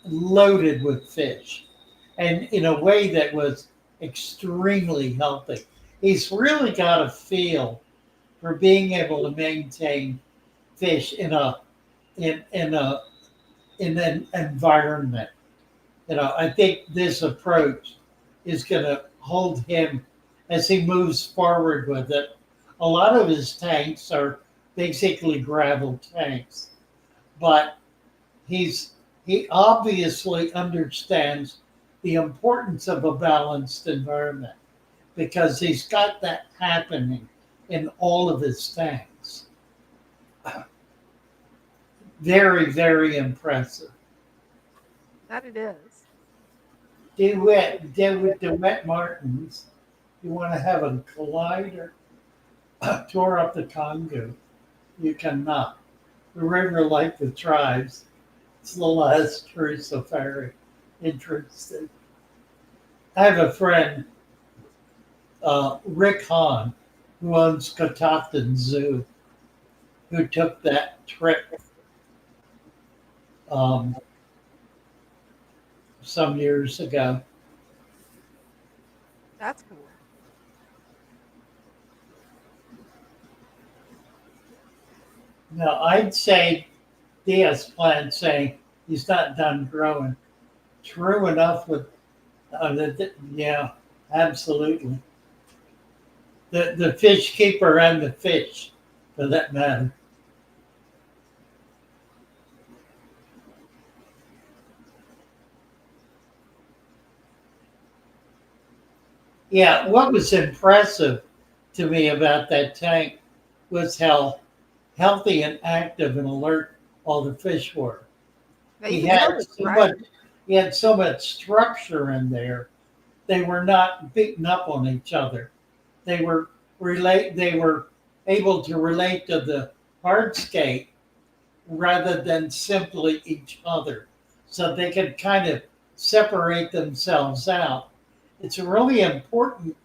loaded with fish, and in a way that was extremely healthy. He's really got a feel for being able to maintain fish in an environment. I think this approach is going to hold him as he moves forward with it. A lot of his tanks are basically gravel tanks, but he obviously understands the importance of a balanced environment because he's got that happening in all of his tanks. Very, very impressive. That it is. DeWitt Martins, you want to have a collider tour up the Congo, you cannot. The river, like the tribes, it's the last true safari interested. I have a friend, Rick Hahn, who owns Catoctin Zoo, who took that trip some years ago. That's cool. Now, I'd say Diaz plant saying he's not done growing. True enough with, yeah, absolutely. The fish keeper and the fish, for that matter. Yeah, what was impressive to me about that tank was how healthy and active and alert all the fish were. They He even had noticed, so right? much, he had so much structure in there. They were not beaten up on each other. They were able to relate to the hardscape rather than simply each other. So they could kind of separate themselves out. It's a really an important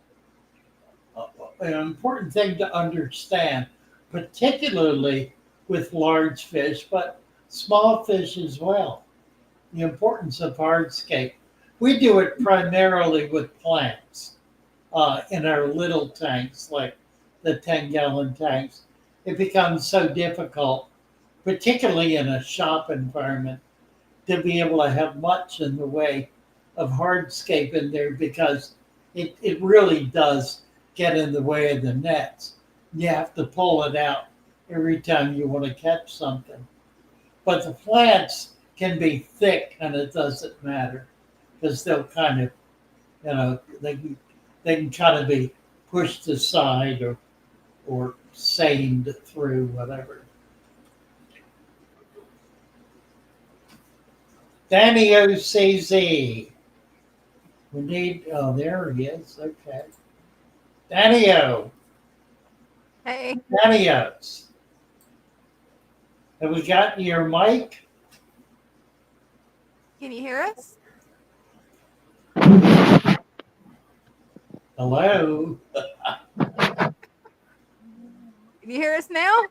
thing to understand, particularly with large fish, but small fish as well. The importance of hardscape. We do it primarily with plants in our little tanks, like the 10-gallon tanks. It becomes so difficult, particularly in a shop environment, to be able to have much in the way of hardscape in there because it really does get in the way of the nets. You have to pull it out every time you want to catch something. But the plants can be thick and it doesn't matter because they'll kind of, they can kind of be pushed aside or seined through, whatever. Danny OCZ. We need, oh, there he is. Okay. Danny-O. Hey, Danny-O's. Have we got your mic? can you hear us? Hello? Can you hear us now?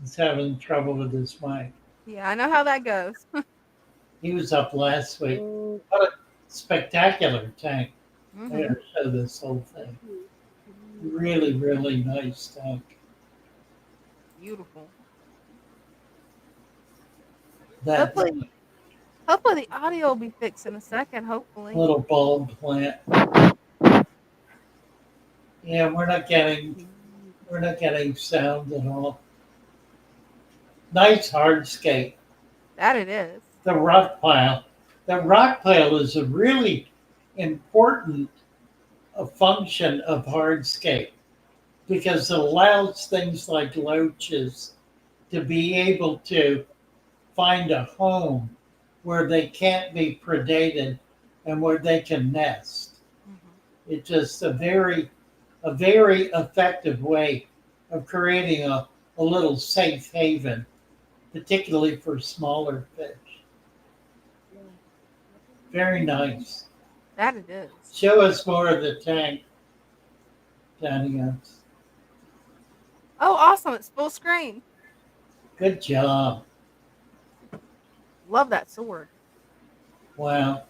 He's having trouble with his mic. Yeah, I know how that goes. He was up last week. What a spectacular tank. I Mhm. gotta show this whole thing. Really, really nice tank. Beautiful. That Hopefully, Hopefully the audio will be fixed in a second. Hopefully. Little bulb plant. Yeah, we're not getting sound at all. Nice hardscape. That it is. The rock pile. The rock pile is a really important function of hardscape because it allows things like loaches to be able to find a home where they can't be predated and where they can nest. It's just a very effective way of creating a little safe haven, particularly for smaller fish. Very nice. That it is. Show us more of the tank, Damian. Oh, awesome. It's full screen. Good job. Love that sword. Wow.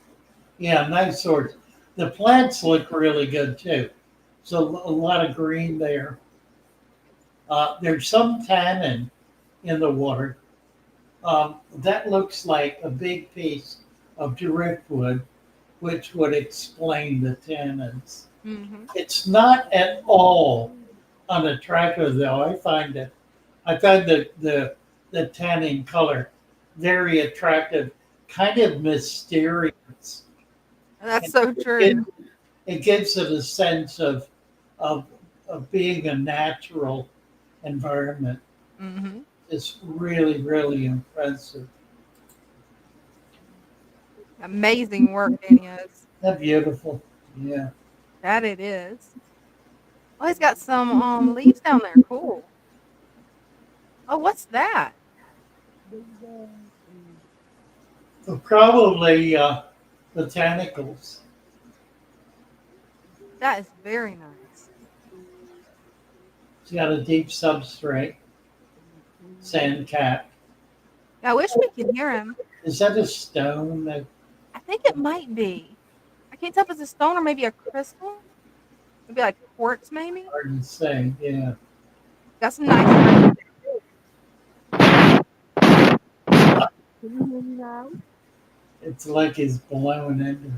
Yeah, nice swords. The plants look really good too. So a lot of green there. There's some tannin in the water. That looks like a big piece of driftwood, which would explain the tannins. Mm-hmm. It's not at all unattractive, though. I find the tannin color very attractive, kind of mysterious. That's so true. It gives it a sense of being a natural environment. Mm-hmm. It's really, really impressive. Amazing work, Daniels. That's beautiful. Yeah. That it is. Oh, he's got some leaves down there. Cool. Oh, what's that? Probably botanicals. That is very nice. It's got a deep substrate, sand cap. I wish we could hear him. Is that a stone? I think it might be. I can't tell if it's a stone or maybe a crystal. Maybe like quartz, maybe. Hard to say. Yeah. Got some nice. It's like it's blown into.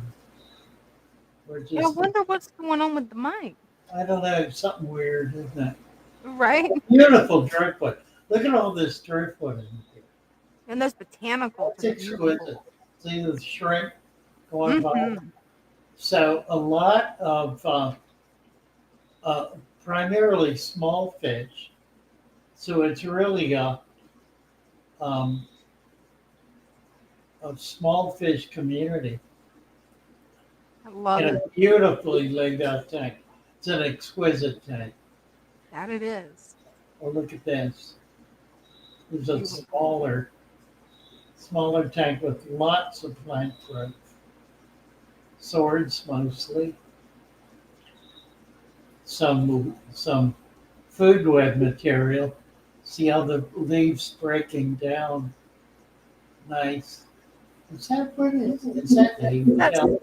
We're just, I wonder what's going on with the mic. I don't know. Something weird, isn't it? Right? Beautiful driftwood. Look at all this driftwood in here. And those botanicals. It's exquisite. See the shrimp going by. Mm-hmm. So a lot of primarily small fish. So it's really a small fish community. I love And it. a beautifully laid out tank. It's an exquisite tank. That it is. Oh, look at this. There's a smaller tank with lots of plant growth. Swords mostly. Some food web material. See how the leaves breaking down. Nice. Is that what it is? Is that eggshell?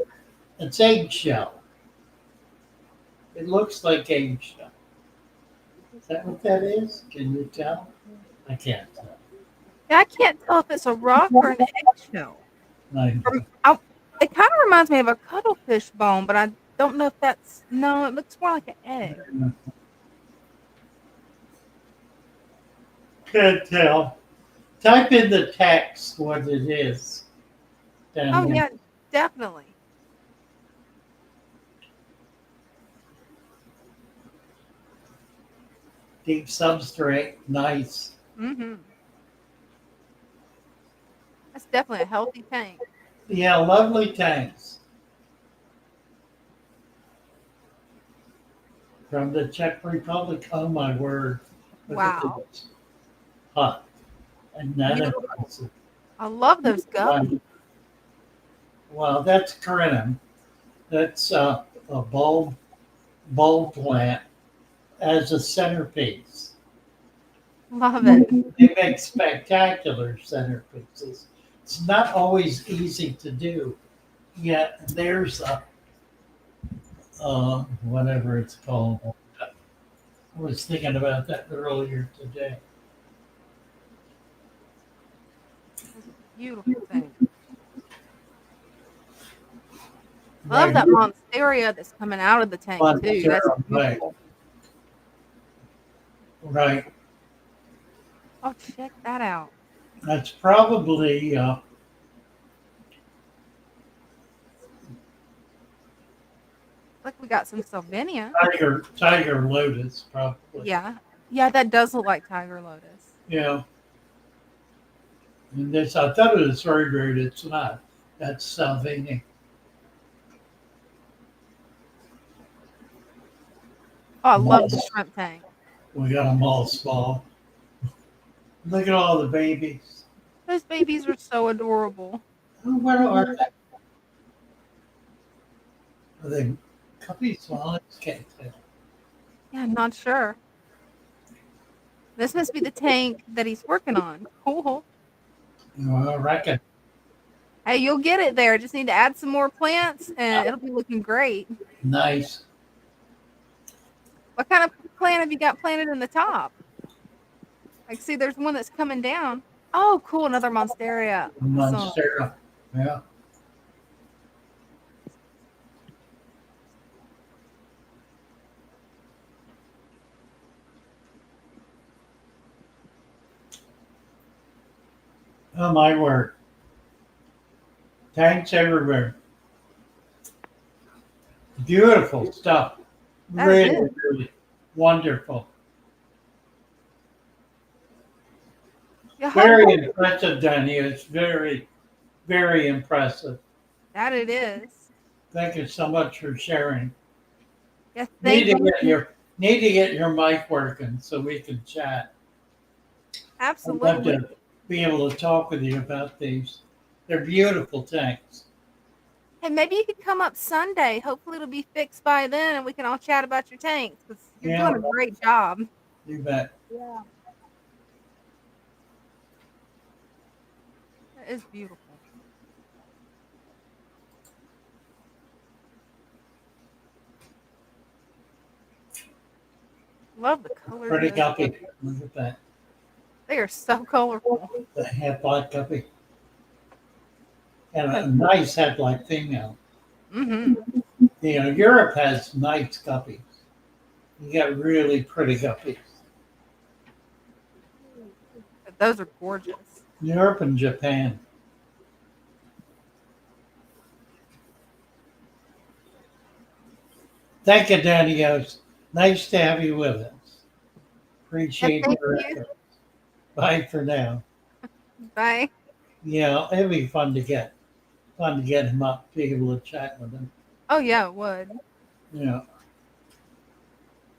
It's eggshell. It looks like eggshell. Is that what that is? Can you tell? I can't tell. Yeah, I can't tell if it's a rock or an eggshell. Like, It kind of reminds me of a cuttlefish bone, but I don't know if that's. No, it looks more like an egg. can't tell. Type in the text what it is. Oh, yeah, definitely. Deep substrate, nice. Mm-hmm. That's definitely a healthy tank. Yeah, lovely tanks. From the Czech Republic. Oh my word. Look at Wow. this. Hot. And none of Beautiful. I love those guppies. Well, that's crinum. That's a bulb plant as a centerpiece. Love it. They make spectacular centerpieces. It's not always easy to do. Yet there's a whatever it's called. I was thinking about that earlier today. Beautiful thing. I love Right. that monstera that's coming out of the tank too. That's Monstera, right. beautiful. Right. Oh, check that out. That's probably Look, we got some Sylvania. tiger lotus, probably. Yeah. Yeah, that does look like tiger lotus. Yeah. And this, I thought it was very rude. It's not. That's Salvini. Oh, I love the shrimp tank. We got them all small. Look at all the babies. Those babies are so adorable. Oh, what are they? Are they puppies? Well, I can't tell. Yeah, I'm not sure. This must be the tank that he's working on. Cool. Well, I reckon. Hey, you'll get it there. Just need to add some more plants and it'll be looking great. Nice. What kind of plant have you got planted in the top? Like, see, there's one that's coming down. Oh, cool. Another monstera. Awesome. Monstera. Yeah. Oh, my word. Tanks everywhere. Beautiful stuff. That Really, is. really wonderful. Yeah, Very impressive, Danny. It's very, very impressive. that it is. Thank you so much for sharing. Yeah, Need thank to you. get your mic working so we can chat. I'd love Absolutely. to be able to talk with you about these. They're beautiful tanks. Hey, maybe you could come up Sunday. Hopefully it'll be fixed by then and we can all chat about your tanks because you're Yeah. doing a great job. You bet. Yeah. That is beautiful. Love the colors. Pretty of those guppy. puppies. Look at that. They are so colorful. The headlight guppy. And a nice headlight female. Mm-hmm. You know, Europe has nice guppies. You got really pretty guppies. Those are gorgeous. Europe and Japan. Thank you, Danios. Nice to have you with us. Appreciate thank your you. efforts. Bye for now. Bye. Yeah, it'd be fun to get him up, be able to chat with him. Oh, yeah, it would. Yeah.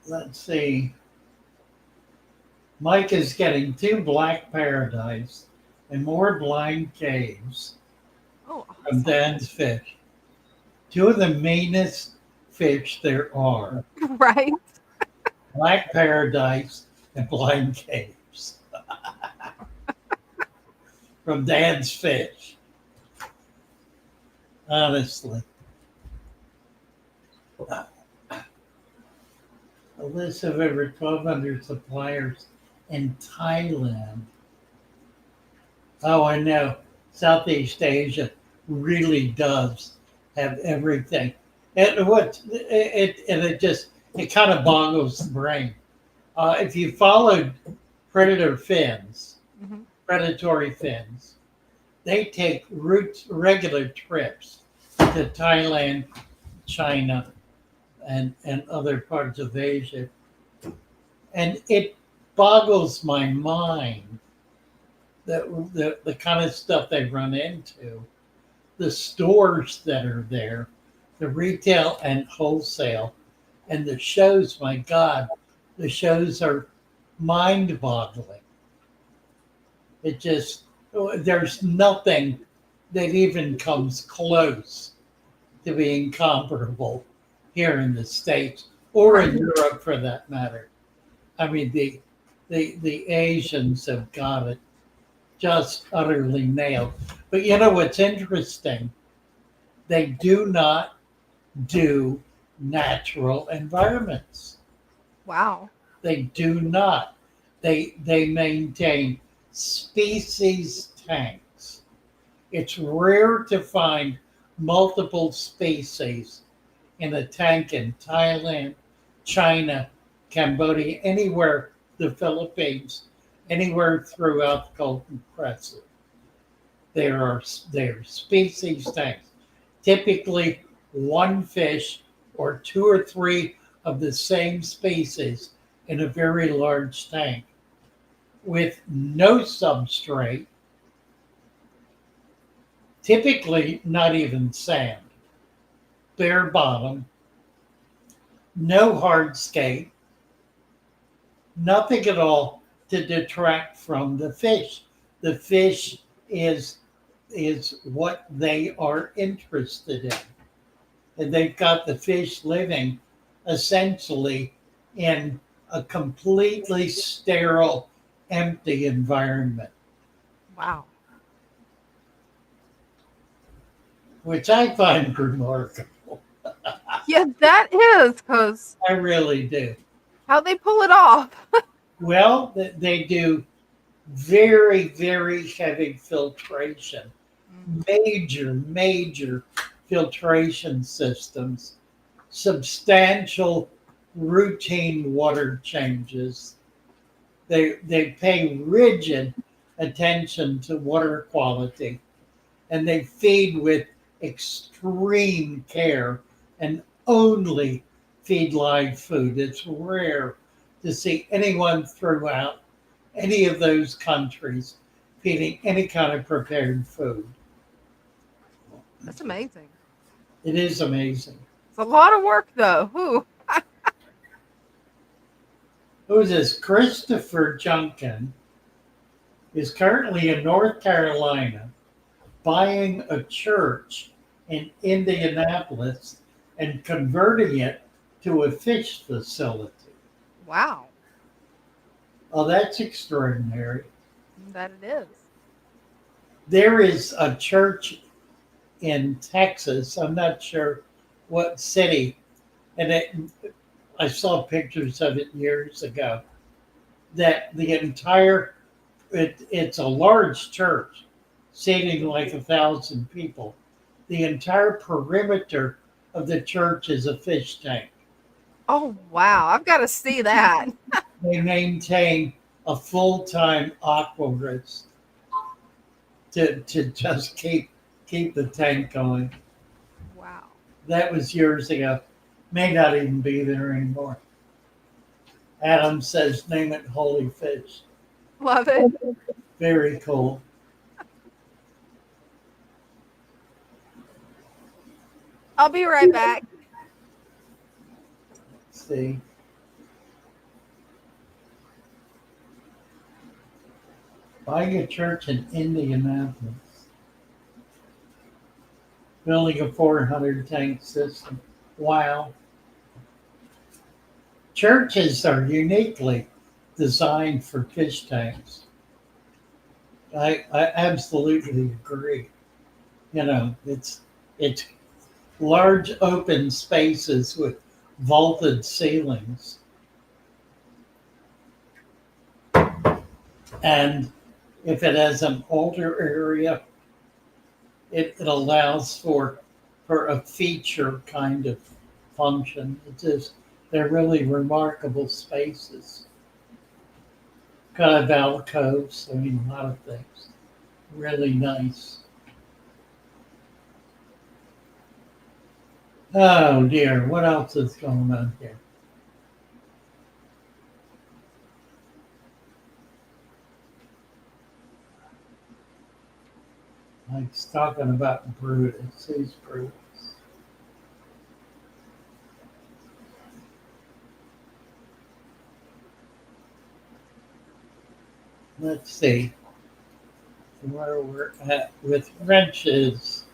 Let's see. Mike is getting 2 black paradise and more blind caves Oh, from awesome. Dan's fish. 2 of the meanest fish there are. Right? Black paradise and blind caves. From Dad's fish. Honestly. A list of over 1,200 suppliers in Thailand. Oh, I know. Southeast Asia really does have everything. It kind of boggles the brain. If you followed predatory fins, they take regular trips to Thailand, China, and other parts of Asia. And it boggles my mind that the kind of stuff they run into, the stores that are there, the retail and wholesale, and the shows, my God, the shows are mind-boggling. It just, there's nothing that even comes close to being comparable here in the States or in Europe for that matter. I mean, the Asians have got it just utterly nailed. But you know what's interesting? They do not do natural environments. Wow. They do not. They maintain species tanks. It's rare to find multiple species in a tank in Thailand, China, Cambodia, anywhere, the Philippines, anywhere throughout the Golden Crescent. There are species tanks. Typically, one fish or two or three of the same species in a very large tank with no substrate, typically not even sand, bare bottom, no hardscape, nothing at all to detract from the fish. The fish is what they are interested in. And they've got the fish living essentially in a completely sterile, empty environment, Wow. which I find remarkable. Yeah, that is, because I really do. how they pull it off. Well, they do very, very heavy filtration, major filtration systems, substantial routine water changes. They pay rigid attention to water quality, and they feed with extreme care and only feed live food. It's rare to see anyone throughout any of those countries feeding any kind of prepared food. That's amazing. It is amazing. It's a lot of work, though. Ooh. Who is this? Christopher Junkin is currently in North Carolina buying a church in Indianapolis and converting it to a fish facility. Wow. Oh, that's extraordinary. That it is. There is a church in Texas, I'm not sure what city, and I saw pictures of it years ago, that the entire, it's a large church, seating like 1,000 people. The entire perimeter of the church is a fish tank. Oh, wow. I've got to see that. They maintain a full-time aquarist to just keep the tank going. Wow. That was years ago. May not even be there anymore. Adam says, name it Holy Fish. Love it. Very cool. I'll be right back. Let's see. Buying a church in Indianapolis. Building a 400 tank system. Wow. Churches are uniquely designed for fish tanks. I absolutely agree. You know, it's large open spaces with vaulted ceilings. And if it has an older area, it allows for a feature kind of function. They're really remarkable spaces. Kind of alcoves, I mean, a lot of things. Really nice. Oh dear, what else is going on here? He's talking about Brutus. Who's Brutus? Let's see where we're at with wrenches.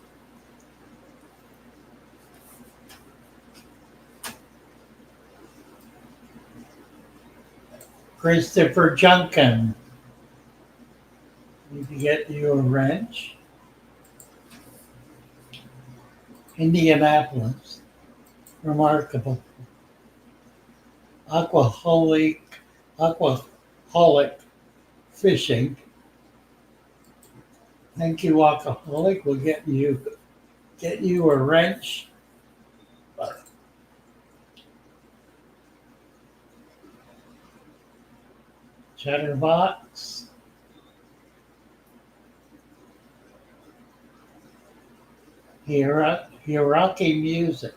Christopher Junkin. Need to get you a wrench. Indianapolis. Remarkable. Aquaholic fishing. Thank you, Aquaholic. We'll get you get you a wrench. Chatterbox. Hiraki music.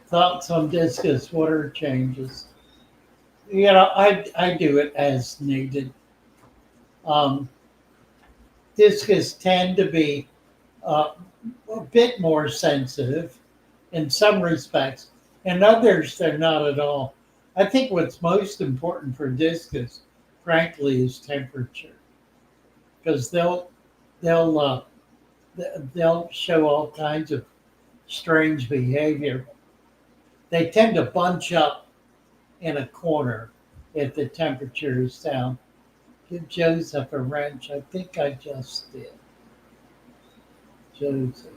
Thoughts on discus water changes. You know, I do it as needed. Um, Discus tend to be uh, a bit more sensitive in some respects. In others, they're not at all. I think what's most important for discus, frankly, is temperature, because they'll they'll show all kinds of strange behavior. They tend to bunch up in a corner if the temperature is down. Give Joseph a wrench. I think I just did. Joseph.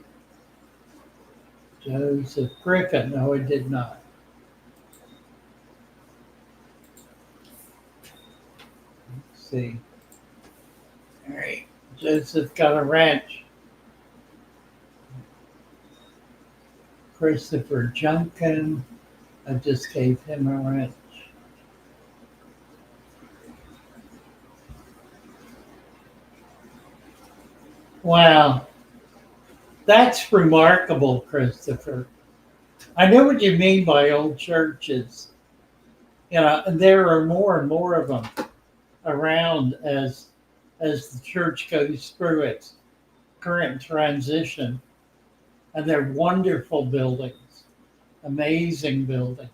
Joseph Griffin. No, I did not. Let's see. All right. Joseph got a wrench. Christopher Junkin. I just gave him a wrench. Wow. That's remarkable, Christopher. I know what you mean by old churches. You know, and there are more and more of them around as the church goes through its current transition. And they're wonderful buildings, amazing buildings.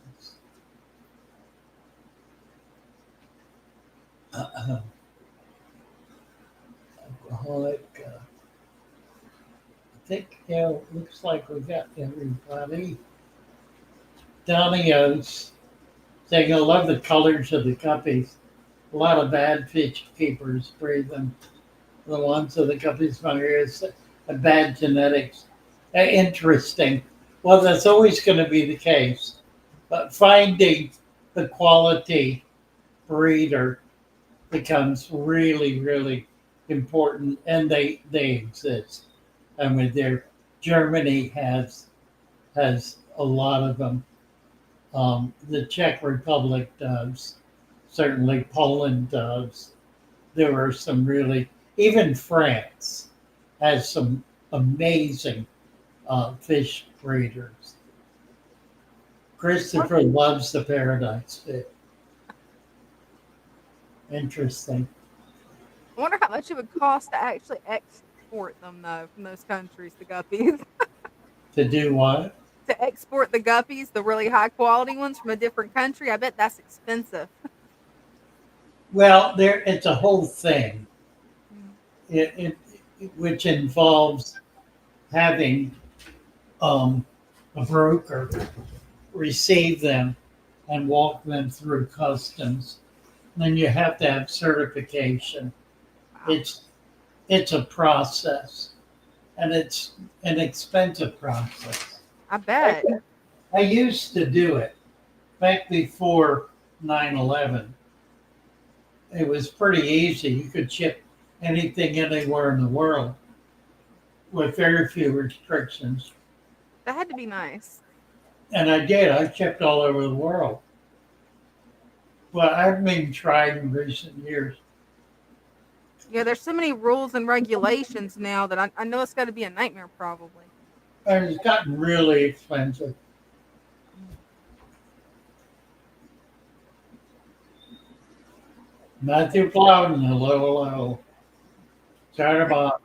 Alcoholic. I think, yeah, it looks like we got everybody. Damios saying, I love the colors of the guppies. A lot of bad fish keepers breed them. The ones of the guppies fungus and bad genetics. Interesting. Well, that's always going to be the case. But finding the quality breeder becomes really, really important, and they exist. I mean, Germany has a lot of them. The Czech Republic does. Certainly, Poland does. There are some really, even France has some amazing fish breeders. Christopher loves the paradise fish. Interesting. I wonder how much it would cost to actually export them, though, from those countries, the guppies. To do what? To export the guppies, the really high quality ones from a different country, I bet that's expensive. Well, it's a whole thing. It which involves having a broker receive them and walk them through customs. Then you have to have certification. Wow. It's a process, and it's an expensive process. I bet. I used to do it back before 9/11. It was pretty easy. You could ship anything anywhere in the world with very few restrictions. That had to be nice. And I did. I shipped all over the world. But I've been tried in recent years. Yeah, there's so many rules and regulations now that I know it's got to be a nightmare, probably. And it's gotten really expensive. Matthew Plowden, hello. Chatterbox.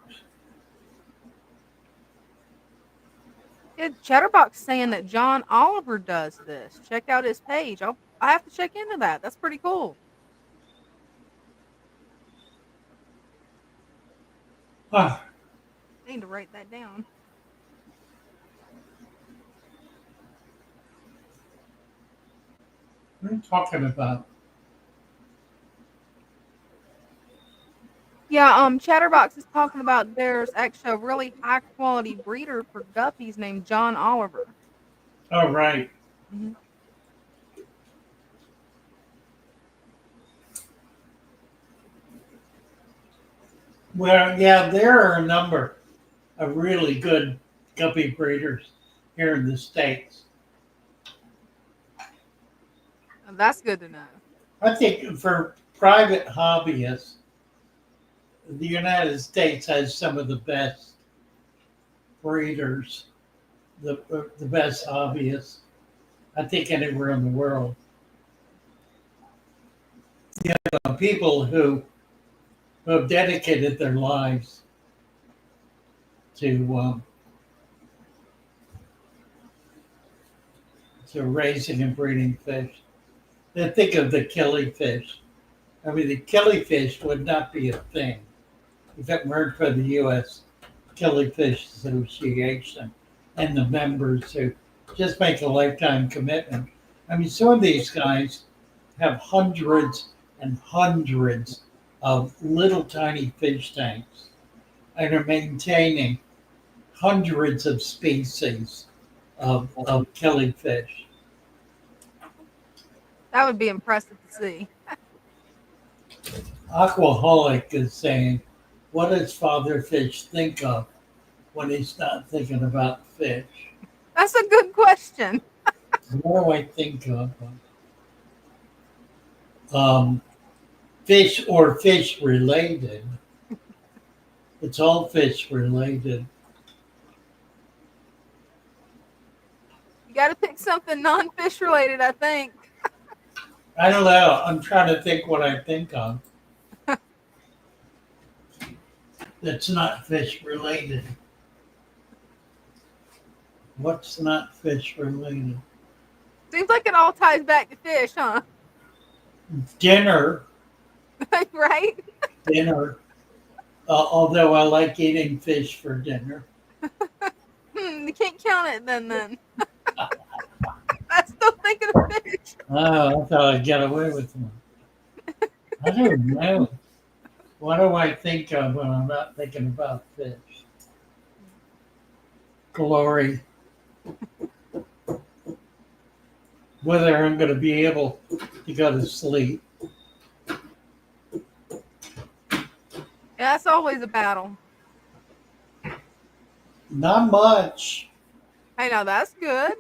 Yeah, Chatterbox saying that John Oliver does this. Check out his page. I have to check into that. That's pretty cool. Ah, I need to write that down. what are you talking about? Yeah, Chatterbox is talking about there's actually a really high quality breeder for guppies named John Oliver. Oh, right. Mhm. Well, yeah, there are a number a really good guppy breeders here in the States. That's good to know. I think for private hobbyists, the United States has some of the best breeders, the best hobbyists, I think, anywhere in the world. People who have dedicated their lives to raising and breeding fish. Then think of the killifish. I mean, the killifish would not be a thing if it weren't for the U.S. Killifish Association and the members who just make a lifetime commitment. I mean, some of these guys have hundreds and hundreds of little tiny fish tanks and are maintaining hundreds of species of killifish. That would be impressive to see. Aquaholic is saying, what does Father Fish think of when he's not thinking about fish? That's a good question. What do I think of? Fish or fish related. It's all fish related. You got to pick something non-fish related, I think. I don't know. I'm trying to think what I think of. That's not fish related. What's not fish related? Seems like it all ties back to fish, huh? Dinner. Right? Dinner. Although I like eating fish for dinner. You can't count it then. I'm still thinking of fish. Oh, I thought I'd get away with one. I don't know. What do I think of when I'm not thinking about fish? Glory. Whether I'm going to be able to go to sleep. Yeah, that's always a battle. Not much. Hey, now that's good.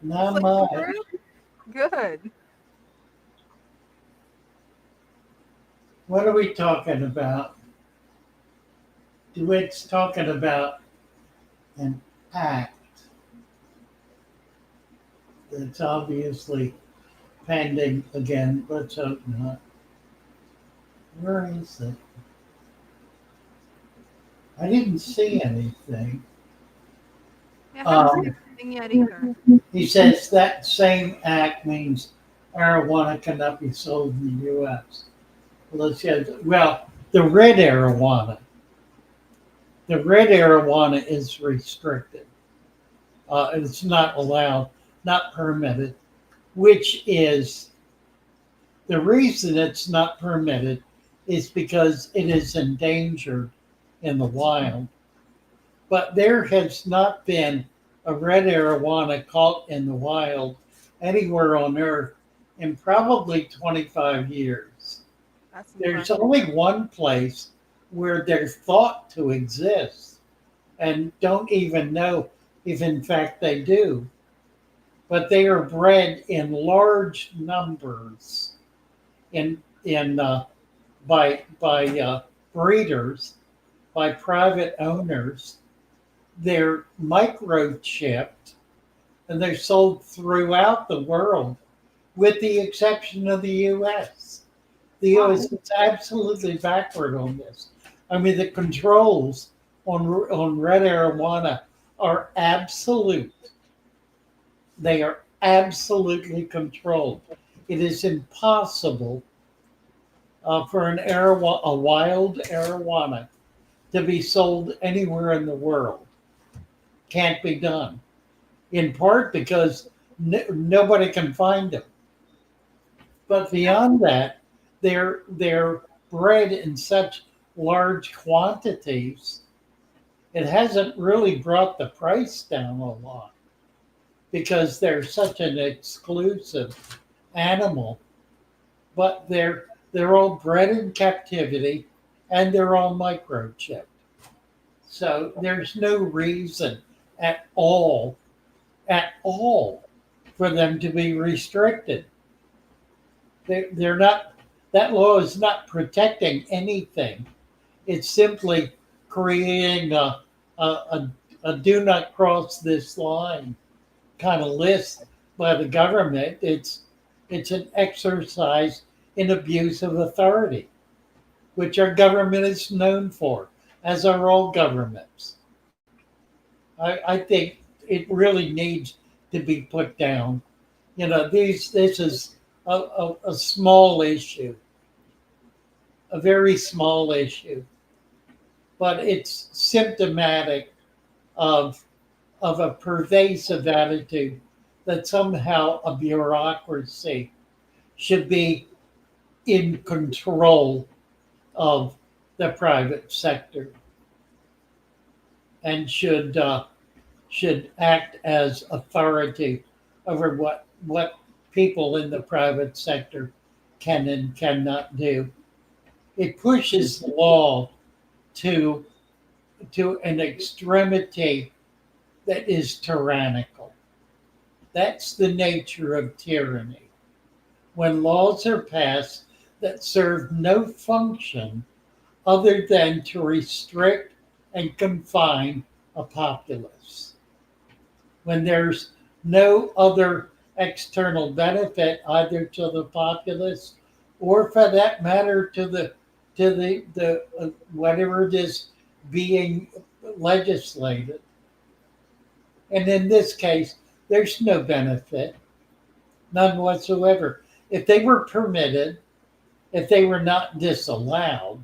Not Sleeping much. through? Good. What are we talking about? DeWitt's talking about an act that's obviously pending again. Let's hope not. Where is it? I didn't see anything. Yeah, I haven't seen anything yet either. He says that same act means marijuana cannot be sold in the U.S. Well, the red arowana. The red arowana is restricted. It's not allowed, not permitted, which is the reason it's not permitted is because it is endangered in the wild. But there has not been a red arowana caught in the wild anywhere on Earth in probably 25 years. There's only one place where they're thought to exist and don't even know if in fact they do. But they are bred in large numbers by breeders, by private owners. They're microchipped and they're sold throughout the world, with the exception of the U.S. The U.S. is absolutely backward on this. I mean, the controls on red arowana are absolute. They are absolutely controlled. It is impossible for a wild arowana to be sold anywhere in the world. Can't be done. In part because nobody can find them. But beyond that, they're bred in such large quantities, it hasn't really brought the price down a lot because they're such an exclusive animal. But they're all bred in captivity and they're all microchipped. So there's no reason at all, for them to be restricted. They're not, that law is not protecting anything. It's simply creating a do not cross this line kind of list by the government. It's an exercise in abuse of authority, which our government is known for, as are all governments. I think it really needs to be put down. This is a small issue, a very small issue, but it's symptomatic of a pervasive attitude that somehow a bureaucracy should be in control of the private sector and should act as authority over what people in the private sector can and cannot do. It pushes law to an extremity that is tyrannical. That's the nature of tyranny. When laws are passed that serve no function other than to restrict and confine a populace. When there's no other external benefit either to the populace or, for that matter, to the whatever it is being legislated. And in this case, there's no benefit, none whatsoever. If they were permitted, if they were not disallowed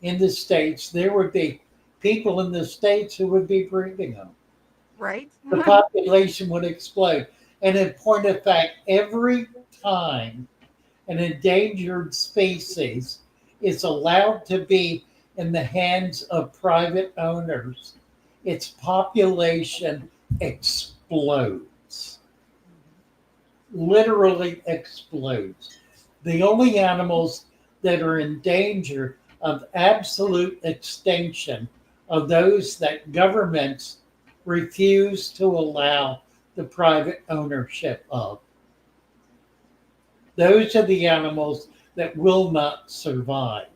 in the states, there would be people in the states who would be breeding them. Right. The population would explode. And in point of fact, every time an endangered species is allowed to be in the hands of private owners, its population explodes. Literally explodes. The only animals that are in danger of absolute extinction are those that governments refuse to allow the private ownership of. Those are the animals that will not survive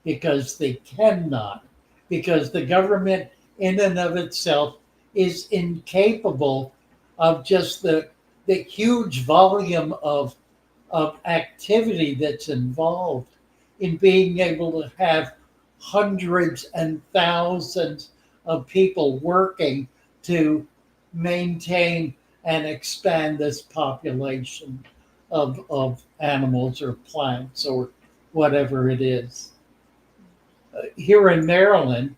because they cannot, because the government in and of itself is incapable of just the huge volume of activity that's involved in being able to have hundreds and thousands of people working to maintain and expand this population of animals or plants or whatever it is. Here in Maryland,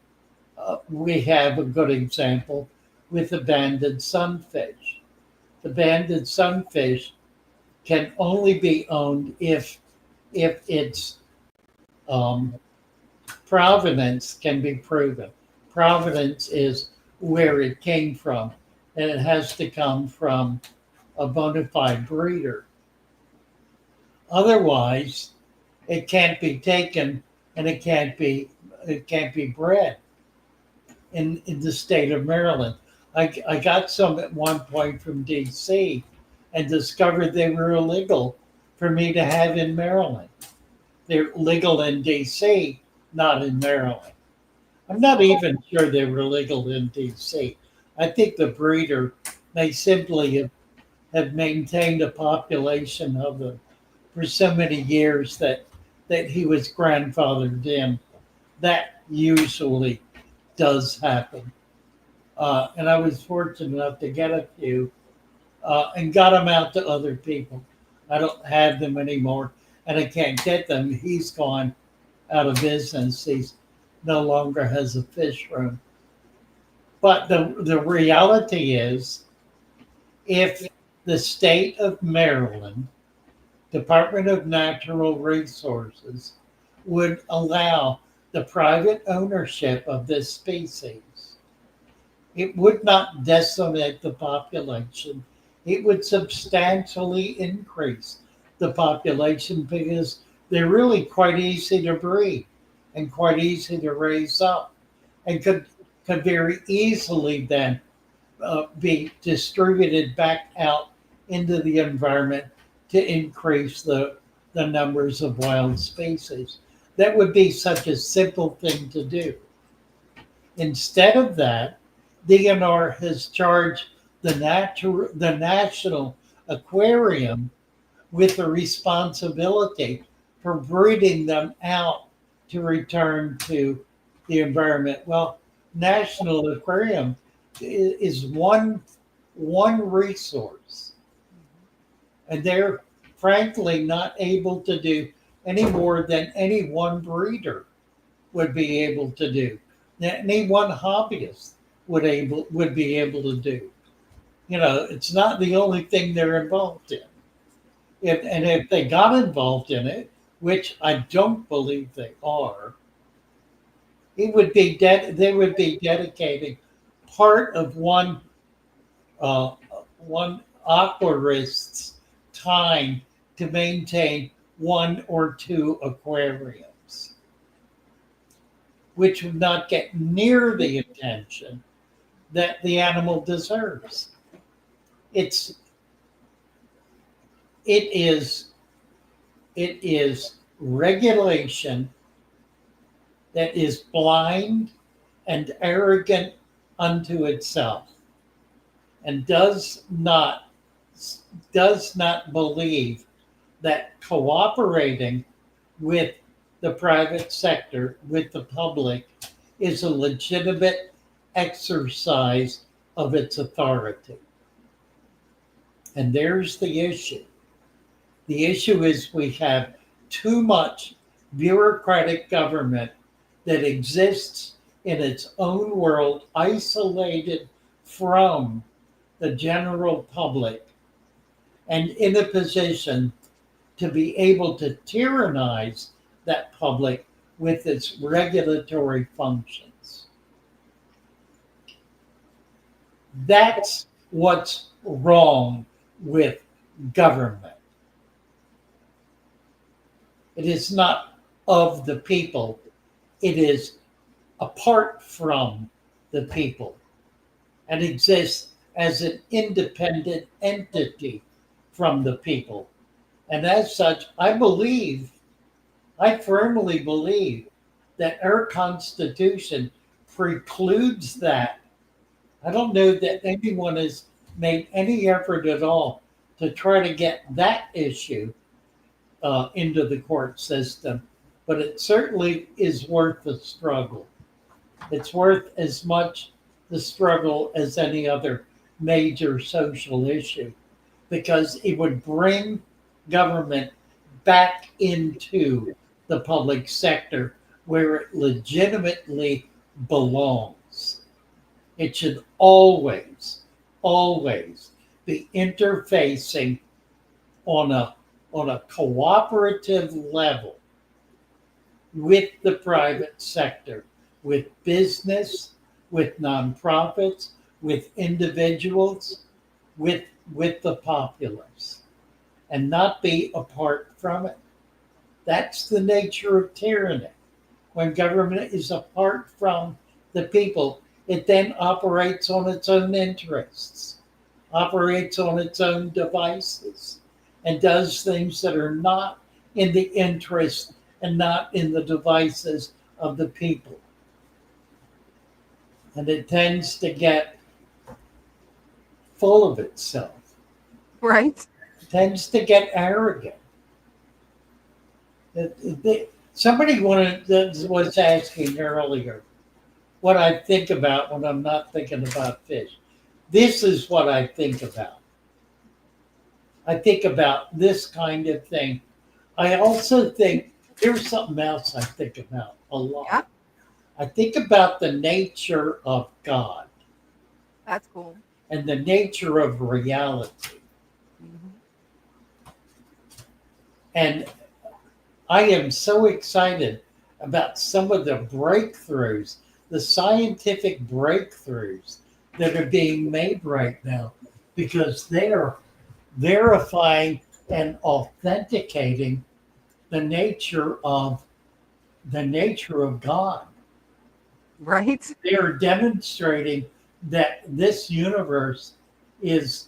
we have a good example with the banded sunfish. The banded sunfish can only be owned if its provenance can be proven. Provenance is where it came from, and it has to come from a bona fide breeder. Otherwise, it can't be taken and it can't be bred in the state of Maryland. I got some at one point from DC and discovered they were illegal for me to have in Maryland. They're legal in DC, not in Maryland. I'm not even sure they were legal in DC. I think the breeder may simply have maintained a population of them for so many years that he was grandfathered in. That usually does happen. And I was fortunate enough to get a few and got them out to other people. I don't have them anymore and I can't get them. He's gone out of business. He's no longer has a fish room. But the reality is, if the state of Maryland, Department of Natural Resources, would allow the private ownership of this species, it would not decimate the population. It would substantially increase the population because they're really quite easy to breed and quite easy to raise up. and could very easily then be distributed back out into the environment to increase the numbers of wild species. That would be such a simple thing to do. Instead of that, DNR has charged the National Aquarium with the responsibility for breeding them out to return to the environment. Well, National Aquarium is one resource, and they're frankly not able to do any more than any one breeder would be able to do, that any one hobbyist would be able to do. You know, it's not the only thing they're involved in. If they got involved in it, which I don't believe they are, it would be they would be dedicating part of one aquarist's time to maintain one or two aquariums, which would not get near the attention that the animal deserves. It is regulation that is blind and arrogant unto itself, and does not believe that cooperating with the private sector, with the public, is a legitimate exercise of its authority. And there's the issue. The issue is we have too much bureaucratic government that exists in its own world, isolated from the general public, and in a position to be able to tyrannize that public with its regulatory functions. That's what's wrong with government. It is not of the people. It is apart from the people and exists as an independent entity from the people. And as such, I firmly believe that our Constitution precludes that. I don't know that anyone has made any effort at all to try to get that issue into the court system, but it certainly is worth the struggle. It's worth as much the struggle as any other major social issue, because it would bring government back into the public sector where it legitimately belongs. It should always be interfacing on a cooperative level with the private sector, with business, with nonprofits, with individuals, with the populace, and not be apart from it. That's the nature of tyranny. When government is apart from the people, it then operates on its own interests, operates on its own devices, and does things that are not in the interest and not in the devices of the people. And it tends to get full of itself. Right. It tends to get arrogant. Somebody was asking earlier what I think about when I'm not thinking about fish. This is what I think about. I think about this kind of thing. I also think here's something else I think about a lot. Yeah. I think about the nature of God That's cool. and the nature of reality. Mm-hmm. And I am so excited about some of the breakthroughs, the scientific breakthroughs that are being made right now, because they are verifying and authenticating the nature of God. Right? They are demonstrating that this universe is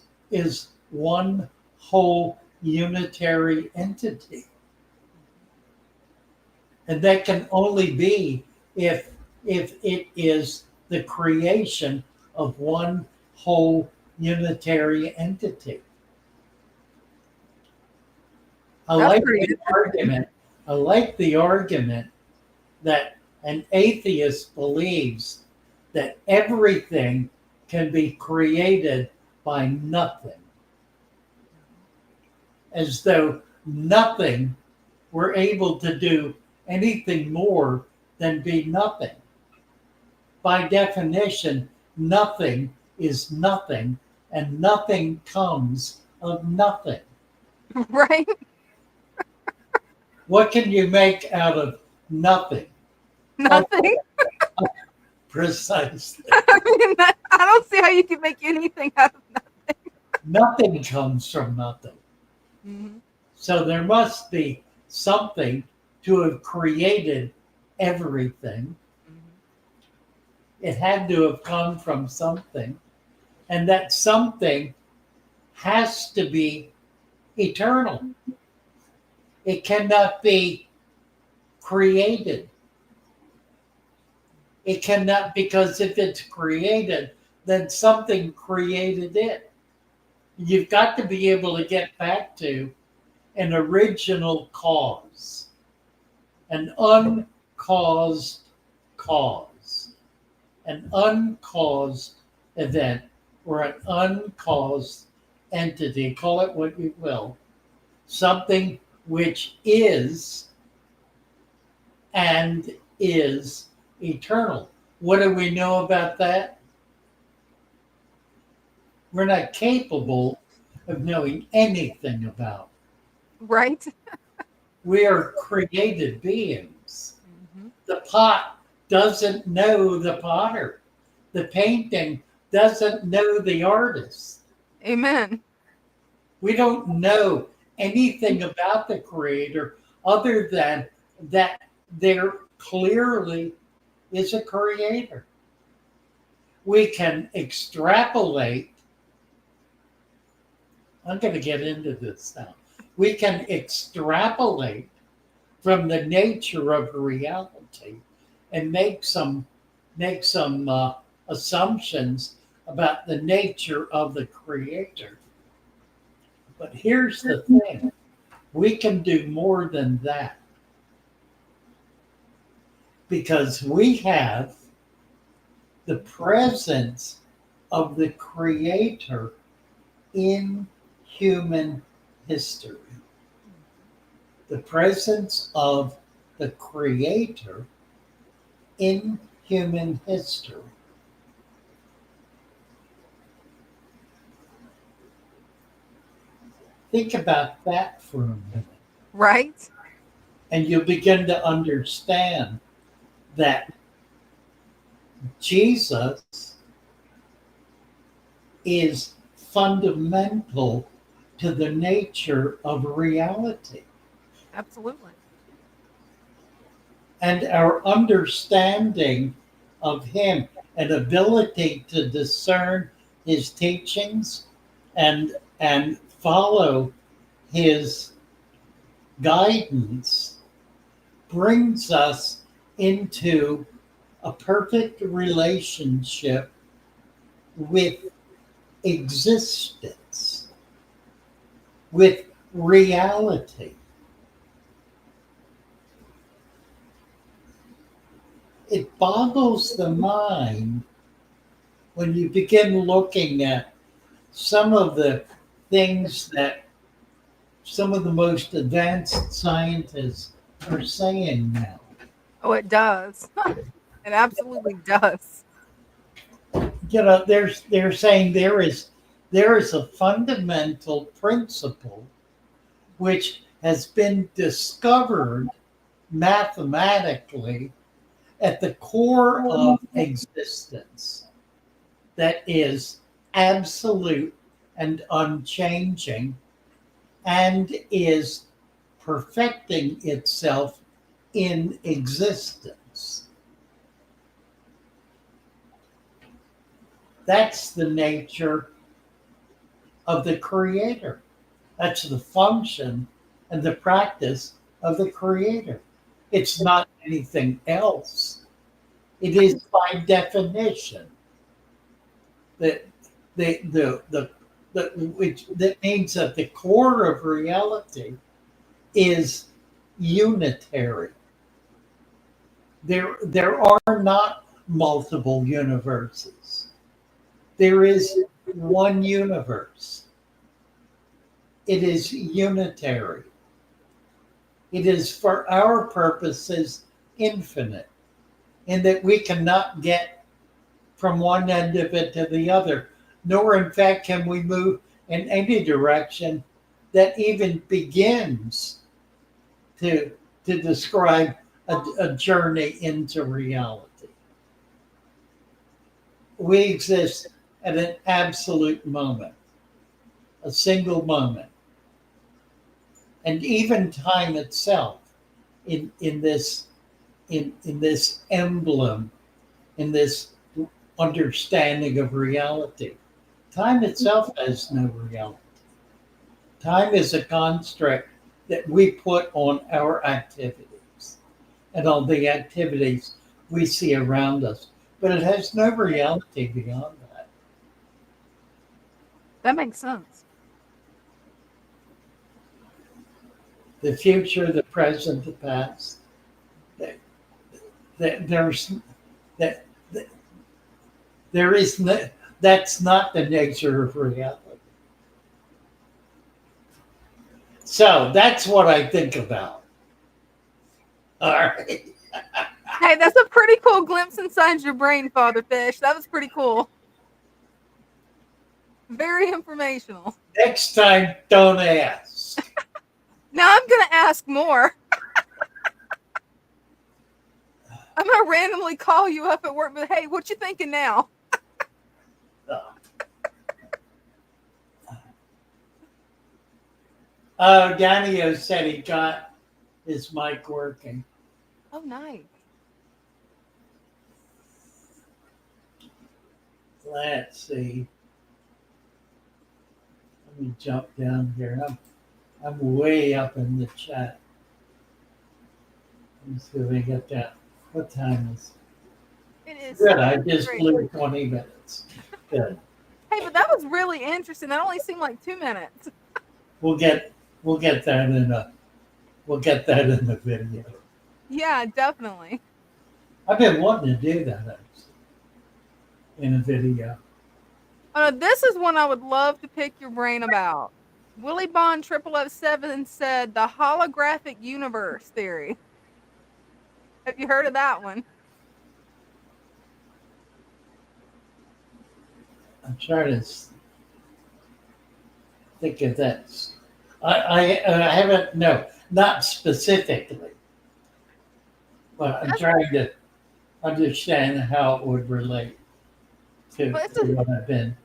one whole unitary entity. And that can only be if it is the creation of one whole unitary entity. I That's like pretty the argument. I like the argument that an atheist believes that everything can be created by nothing, as though nothing were able to do anything more than be nothing. By definition, nothing is nothing, and nothing comes of nothing. right? What can you make out of nothing? Nothing. Precisely. I mean, I don't see how you can make anything out of nothing. Nothing comes from nothing. Mm-hmm. So there must be something to have created everything. It had to have come from something. And that something has to be eternal. It cannot be created. It cannot, because if it's created, then something created it. You've got to be able to get back to an original cause, an uncaused cause, an uncaused event, or an uncaused entity, call it what you will, something which is and is eternal. What do we know about that? We're not capable of knowing anything about. Right? We are created beings. Mm-hmm. The pot doesn't know the potter. The painting doesn't know the artist. Amen. We don't know anything about the creator other than that there clearly is a creator. We can extrapolate. I'm going to get into this now. We can extrapolate from the nature of reality and make some assumptions about the nature of the creator. But here's the thing. We can do more than that. Because we have the presence of the creator in human history. The presence of the creator in human history. Think about that for a minute. Right? And you'll begin to understand that Jesus is fundamental to the nature of reality. Absolutely. And our understanding of him and ability to discern his teachings and follow his guidance brings us into a perfect relationship with existence, with reality. It boggles the mind when you begin looking at some of the things that some of the most advanced scientists are saying now. Oh, it does. It absolutely does. You know, they're saying there is a fundamental principle which has been discovered mathematically at the core of existence that is absolute and unchanging and is perfecting itself in existence. That's the nature of the Creator. That's the function and the practice of the Creator. It's not anything else. It is by definition that which that means that the core of reality is unitary. There are not multiple universes. There is one universe. It is unitary. It is for our purposes infinite, in that we cannot get from one end of it to the other, nor in fact can we move in any direction that even begins to describe a journey into reality. We exist at an absolute moment, a single moment. And even time itself in this emblem, in this understanding of reality. Time itself has no reality. Time is a construct that we put on our activities and on the activities we see around us, but it has no reality beyond that. That makes sense. The future, the present, the past. There's that there is no, that's not the nature of reality. So that's what I think about. All right. Hey, that's a pretty cool glimpse inside your brain, Father Fish. That was pretty cool. Very informational. Next time, don't ask. Now I'm gonna ask more. I'm gonna randomly call you up at work, but hey, what you thinking now? Daniel said he got his mic working. Oh, nice. Let's see. Let me jump down here. I'm way up in the chat. Let me see if we get that. What time is it? It is. Good. I just great. blew 20 minutes. Good. Hey, but that was really interesting. That only seemed like 2 minutes. We'll get that in the video. Yeah, definitely. I've been wanting to do that actually in a video. This is one I would love to pick your brain about. Willie Bond 0007 said the holographic universe theory. Have you heard of that one? I'm trying to think if that's. I haven't. No, not specifically. But I'm trying to understand how it would relate to what I've been.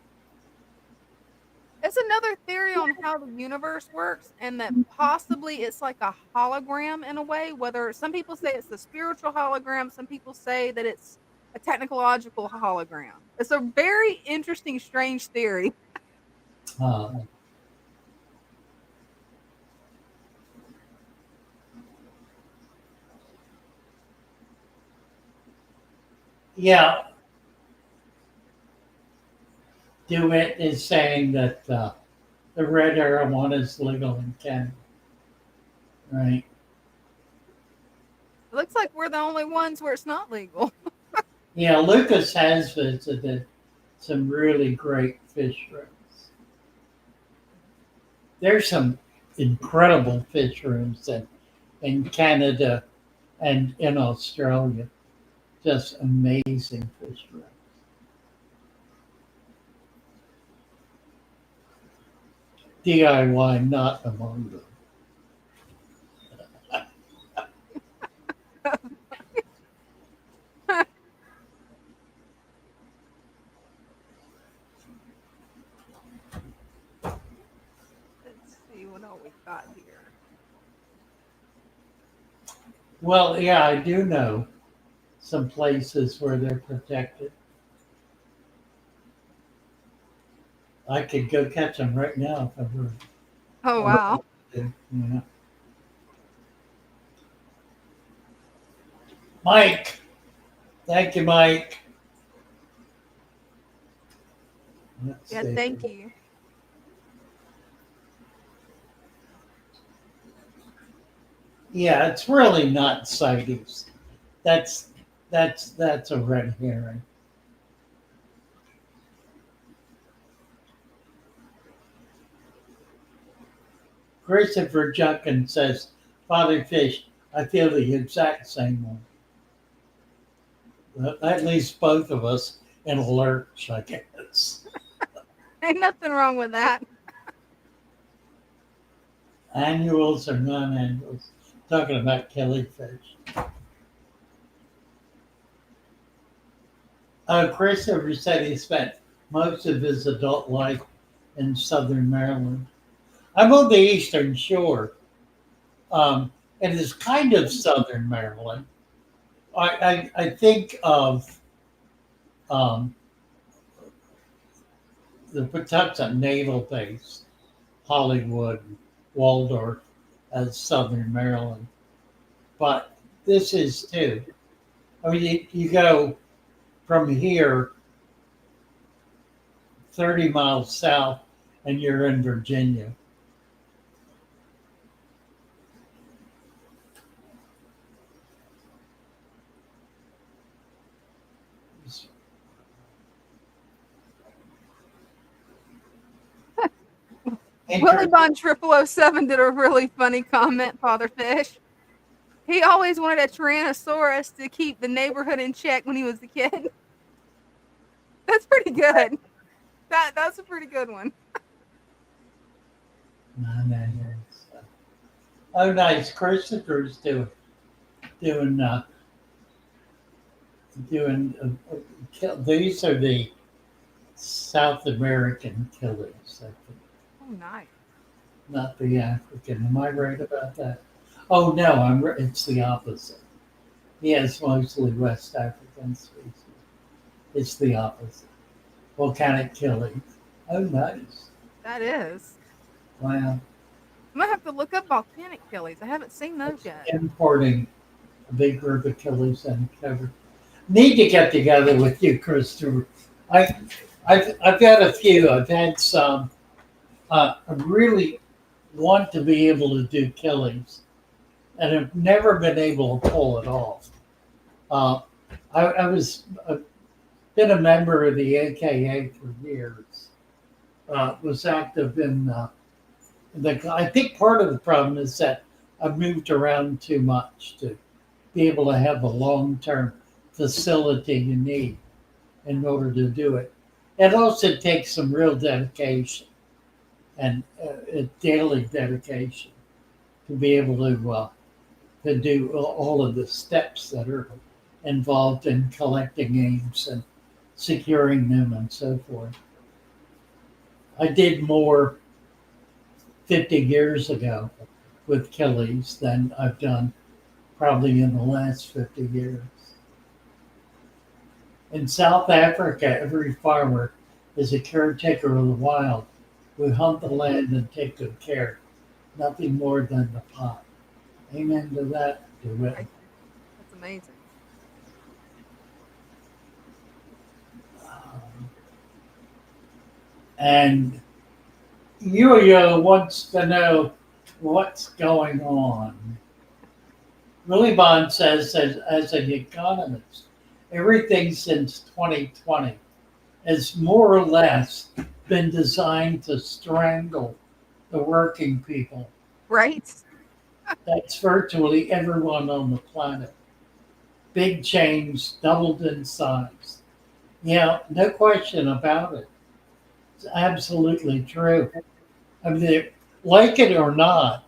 It's another theory on how the universe works, and that possibly it's like a hologram in a way. Whether some people say it's the spiritual hologram, some people say that it's a technological hologram. It's a very interesting, strange theory. Yeah. DeWitt is saying that the red arrow one is legal in Canada. Right. It looks like we're the only ones where it's not legal. Yeah, Lucas has visited some really great fish rooms. There's some incredible fish rooms in Canada and in Australia. Just amazing fish rooms. DIY not among them. Let's see what all we got here. Well, yeah, I do know some places where they're protected. I could go catch them right now if I were. Oh wow. Yeah. Mike, thank you, Mike. Let's Yeah, see. thank you. Yeah, it's really not CITES. That's that's a red herring. Christopher Junkins says, Father Fish, I feel the exact same way. That leaves both of us in a lurch, I guess. Ain't nothing wrong with that. Annuals or non-annuals. Talking about killifish. Christopher said he spent most of his adult life in southern Maryland. I'm on the eastern shore. It is kind of southern Maryland. I think of um, the Patuxent Naval Base, Hollywood, Waldorf, as southern Maryland. But this is too. I mean, you go from here 30 miles south and you're in Virginia. Willie Bond 0007 did a really funny comment, Father Fish. He always wanted a Tyrannosaurus to keep the neighborhood in check when he was a kid. That's pretty good. That's a pretty good one. Oh, nice. Christopher's doing these are the South American killers, I think, Oh, nice. not the African. Am I right about that? Oh no, it's the opposite. He has mostly West African species. It's the opposite. Volcanic killings. Oh, nice. That is. Wow. I'm gonna have to look up volcanic killies. I haven't seen those yet. Importing a big group of killers and cover. Need to get together with you, Christopher. I've got a few. I've had some. I really want to be able to do killings, and have never been able to pull it off. I was been a member of the AKA for years. Was active in I think part of the problem is that I've moved around too much to be able to have the long-term facility you need in order to do it. It also takes some real dedication and daily dedication to be able to do all of the steps that are involved in collecting aims and securing them and so forth. I did more 50 years ago with killies than I've done probably in the last 50 years. In South Africa, every farmer is a caretaker of the wild. We hunt the land and take good care. Nothing more than the pot. Amen to that. That's amazing. And Yo-Yo wants to know what's going on. Willie Bond says, as an economist, everything since 2020 has more or less been designed to strangle the working people. Right? That's virtually everyone on the planet. Big change, doubled in size. Yeah, no question about it. It's absolutely true. I mean, like it or not,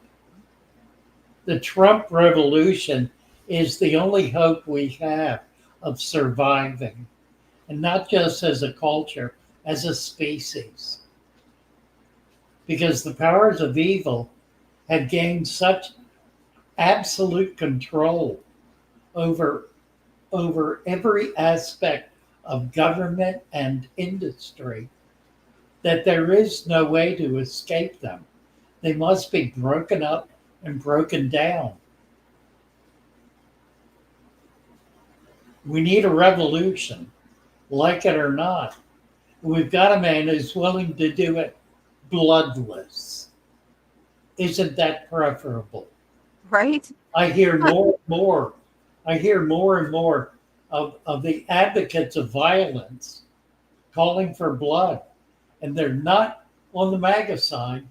the Trump revolution is the only hope we have of surviving, and not just as a culture, as a species. Because the powers of evil have gained such absolute control over every aspect of government and industry that there is no way to escape them. They must be broken up and broken down. We need a revolution, like it or not. We've got a man who's willing to do it bloodless. Isn't that preferable? Right? I hear more and more. I hear more and more of the advocates of violence calling for blood. And they're not on the MAGA side.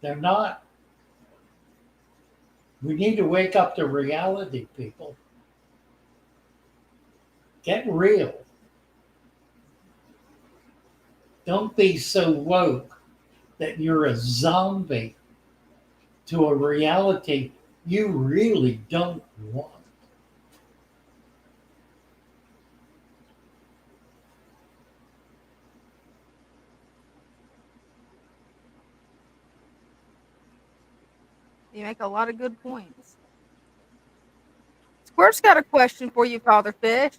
They're not. We need to wake up to reality, people. Get real. Don't be so woke that you're a zombie to a reality you really don't want. You make a lot of good points. Squirt's got a question for you, Father Fish.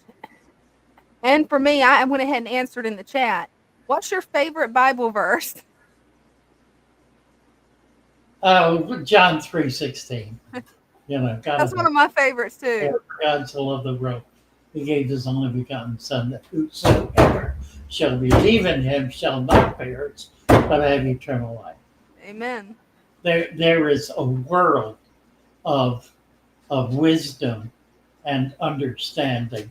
And for me, I went ahead and answered in the chat. What's your favorite Bible verse? Oh, John 3:16. You know, That's one of my favorites too. God so loved the world, he gave his only begotten Son, that whosoever shall believe in him shall not perish, but have eternal life. Amen. There is a world of wisdom and understanding,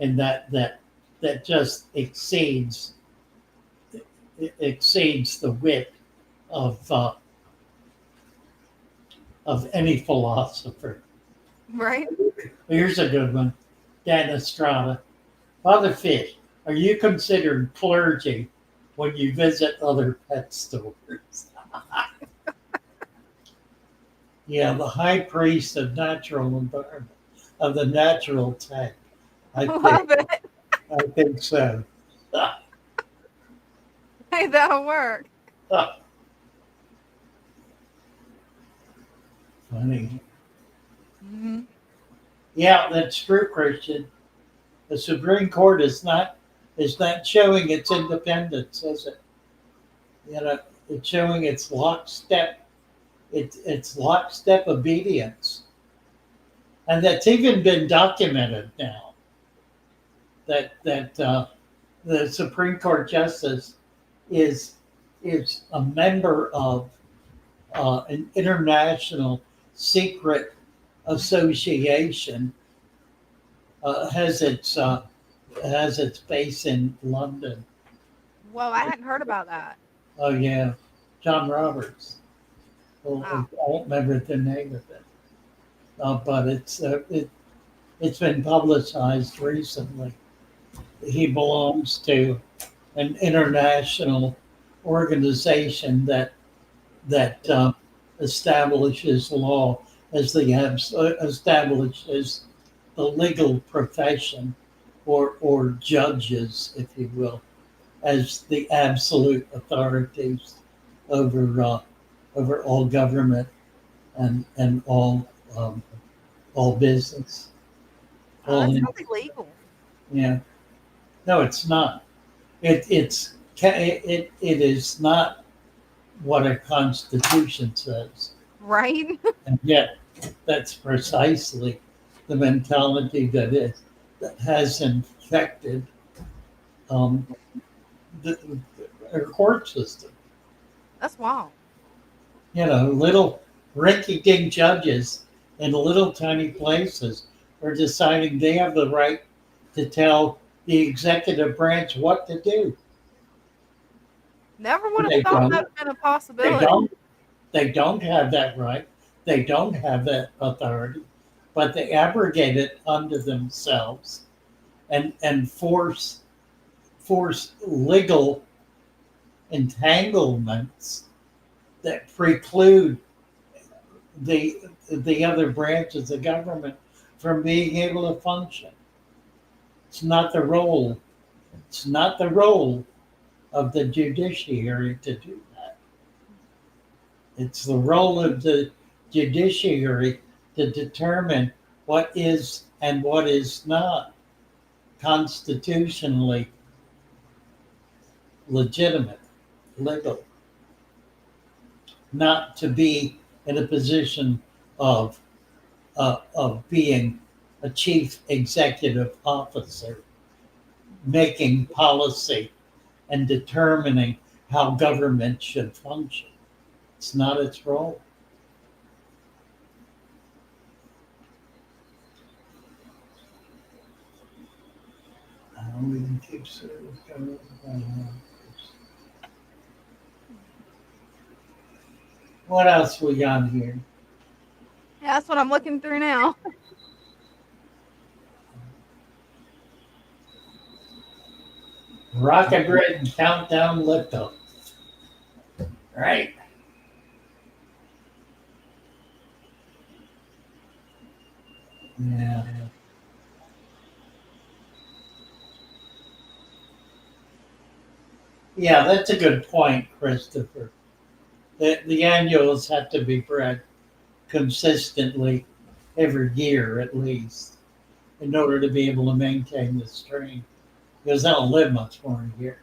and that just exceeds the wit of any philosopher. Right? Here's a good one. Dan Estrada. Father Fish, are you considered clergy when you visit other pet stores? Yeah, the high priest of natural environment, of the natural tank. I think so. Hey, that'll work. Funny. Mm-hmm. Yeah, that's true, Christian. The Supreme Court is not showing its independence, is it? You know, it's showing its lockstep, its lockstep obedience, and that's even been documented now. That the Supreme Court justice is a member of an international secret association. Has its base in London. Whoa, I hadn't heard about that. Oh yeah, John Roberts. Well, Wow. I don't remember the name of it, but it's been publicized recently. He belongs to an international organization that establishes law as establishes the legal profession, or judges, if you will, as the absolute authorities over all government and all business. That sounds illegal. Yeah, no, it's not. It is not what a constitution says, Right? and yet that's precisely the mentality that has infected our court system. That's wild. You know, little rinky-dink judges in little tiny places are deciding they have the right to tell the executive branch what to do. Never would have thought that been a possibility. They don't have that right. They don't have that authority, but they abrogate it unto themselves and force legal entanglements that preclude the other branches of government from being able to function. It's not the role. It's not the role of the judiciary to do that. It's the role of the judiciary to determine what is and what is not constitutionally legitimate, legal, not to be in a position of being a chief executive officer, making policy and determining how government should function. It's not its role. We can keep service going. What else we got here? Yeah, that's what I'm looking through now. Rocket Grid and Countdown Liftoff. Right. Yeah. Yeah, that's a good point, Christopher. The annuals have to be bred consistently every year at least in order to be able to maintain the strain because they don't live much more than a year.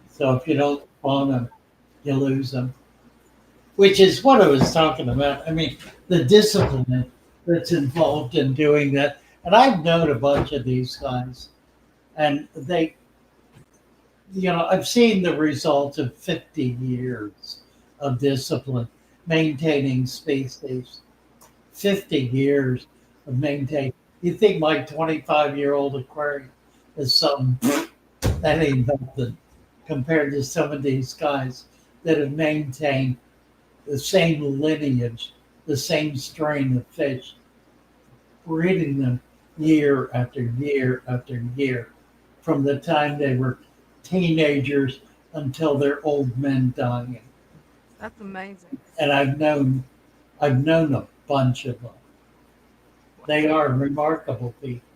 So if you don't spawn them, you lose them, which is what I was talking about. I mean, the discipline that's involved in doing that. And I've known a bunch of these guys, and they, I've seen the results of 50 years of discipline maintaining species. 50 years of maintaining. You think my 25-year-old aquarium is some, that ain't nothing compared to some of these guys that have maintained the same lineage, the same strain of fish, breeding them year after year after year from the time they were teenagers until they're old men dying. That's amazing. And I've known a bunch of them. They are remarkable people.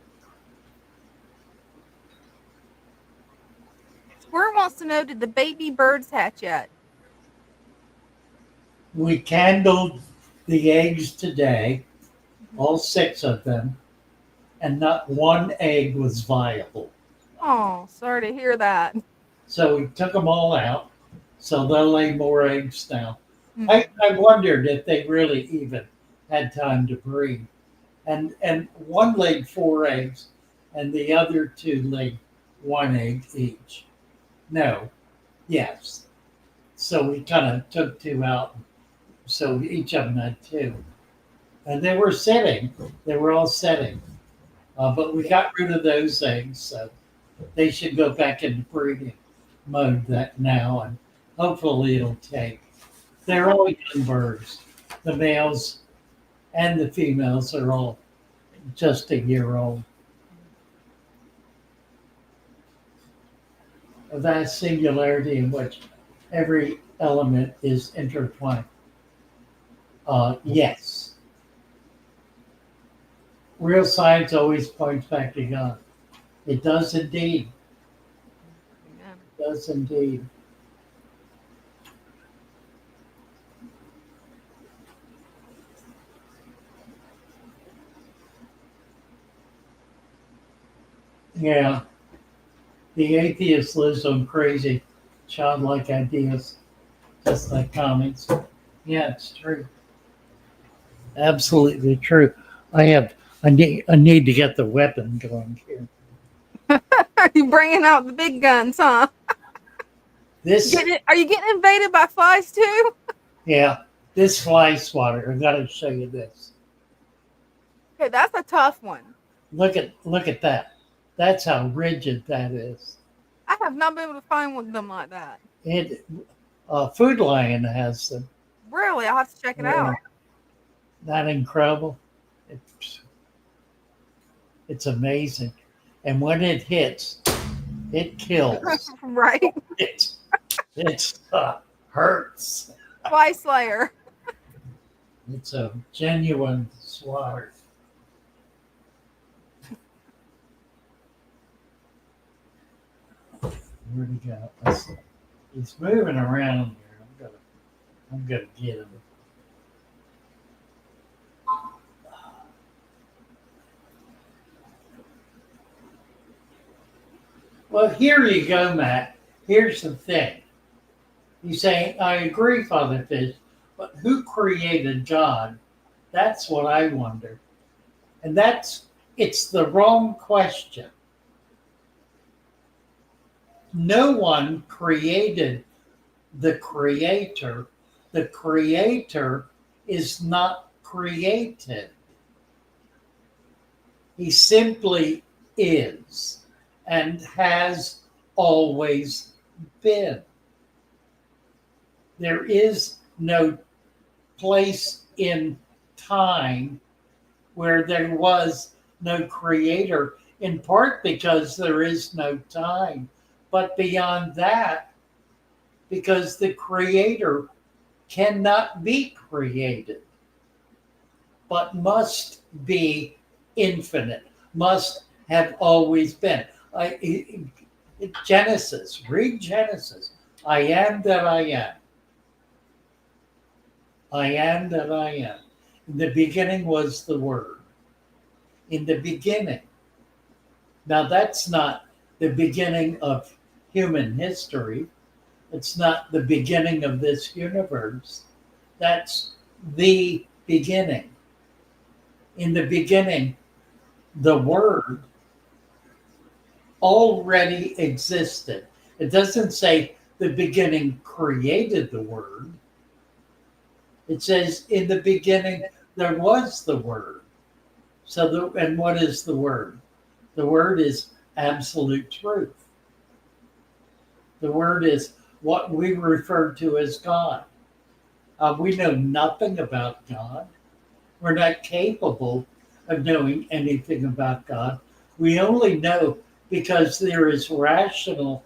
Squirt wants to know, did the baby birds hatch yet? We candled the eggs today, all 6 of them, and not one egg was viable. Oh, sorry to hear that. So we took them all out, so they'll lay more eggs now. I wondered if they really even had time to breed. And one laid 4 eggs, and the other 2 laid 1 egg each. No, yes. So we kind of took 2 out, so each of them had 2. And they were setting. They were all setting. But we got rid of those eggs, so they should go back into breeding mode that now, and hopefully it'll take. They're all young birds. The males and the females are all just a year old. A vast singularity in which every element is intertwined. Yes. Real science always points back to God. It does indeed. Amen. It does indeed. Yeah. The atheist lives on crazy, childlike ideas, just like comics. Yeah, it's true. Absolutely true. I need to get the weapon going here. Are you bringing out the big guns, huh? This, Are you getting invaded by flies too? yeah, this fly swatter. I gotta show you this. Okay, that's a tough one. Look at that. That's how rigid that is. I have not been able to find one of them like that. Food Lion has them. Really, I'll have to check it out. Not incredible. It's amazing. And when it hits, it kills. Right? It hurts. Fly Slayer. It's a genuine slaughter. Where'd he go? He's moving around here. I'm gonna get him. Well, here you go, Matt. Here's the thing. He's saying, I agree, Father Fish, but who created God? That's what I wonder. And it's the wrong question. No one created the creator. The creator is not created. He simply is and has always been. There is no place in time where there was no creator, in part because there is no time, but beyond that, because the creator cannot be created, but must be infinite, must have always been. Genesis, read Genesis. I am that I am. I am that I am. In the beginning was the Word. In the beginning. Now, that's not the beginning of human history. It's not the beginning of this universe. That's the beginning. In the beginning, the Word already existed. It doesn't say the beginning created the Word. It says in the beginning there was the Word. And what is the Word? The Word is absolute truth. The Word is what we refer to as God. We know nothing about God. We're not capable of knowing anything about God. We only know because there is rational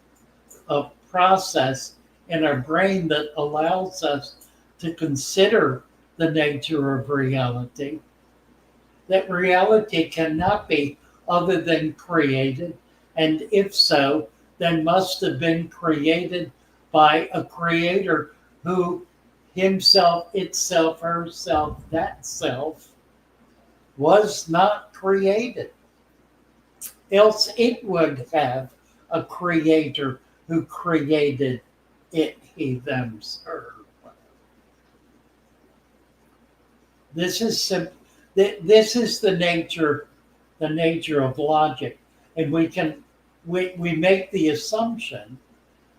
process in our brain that allows us to consider the nature of reality. That reality cannot be other than created, and if so, then must have been created by a creator who himself, itself, herself, that self was not created. Else it would have a creator who created it, he, them, her. This is the nature of logic, and we make the assumption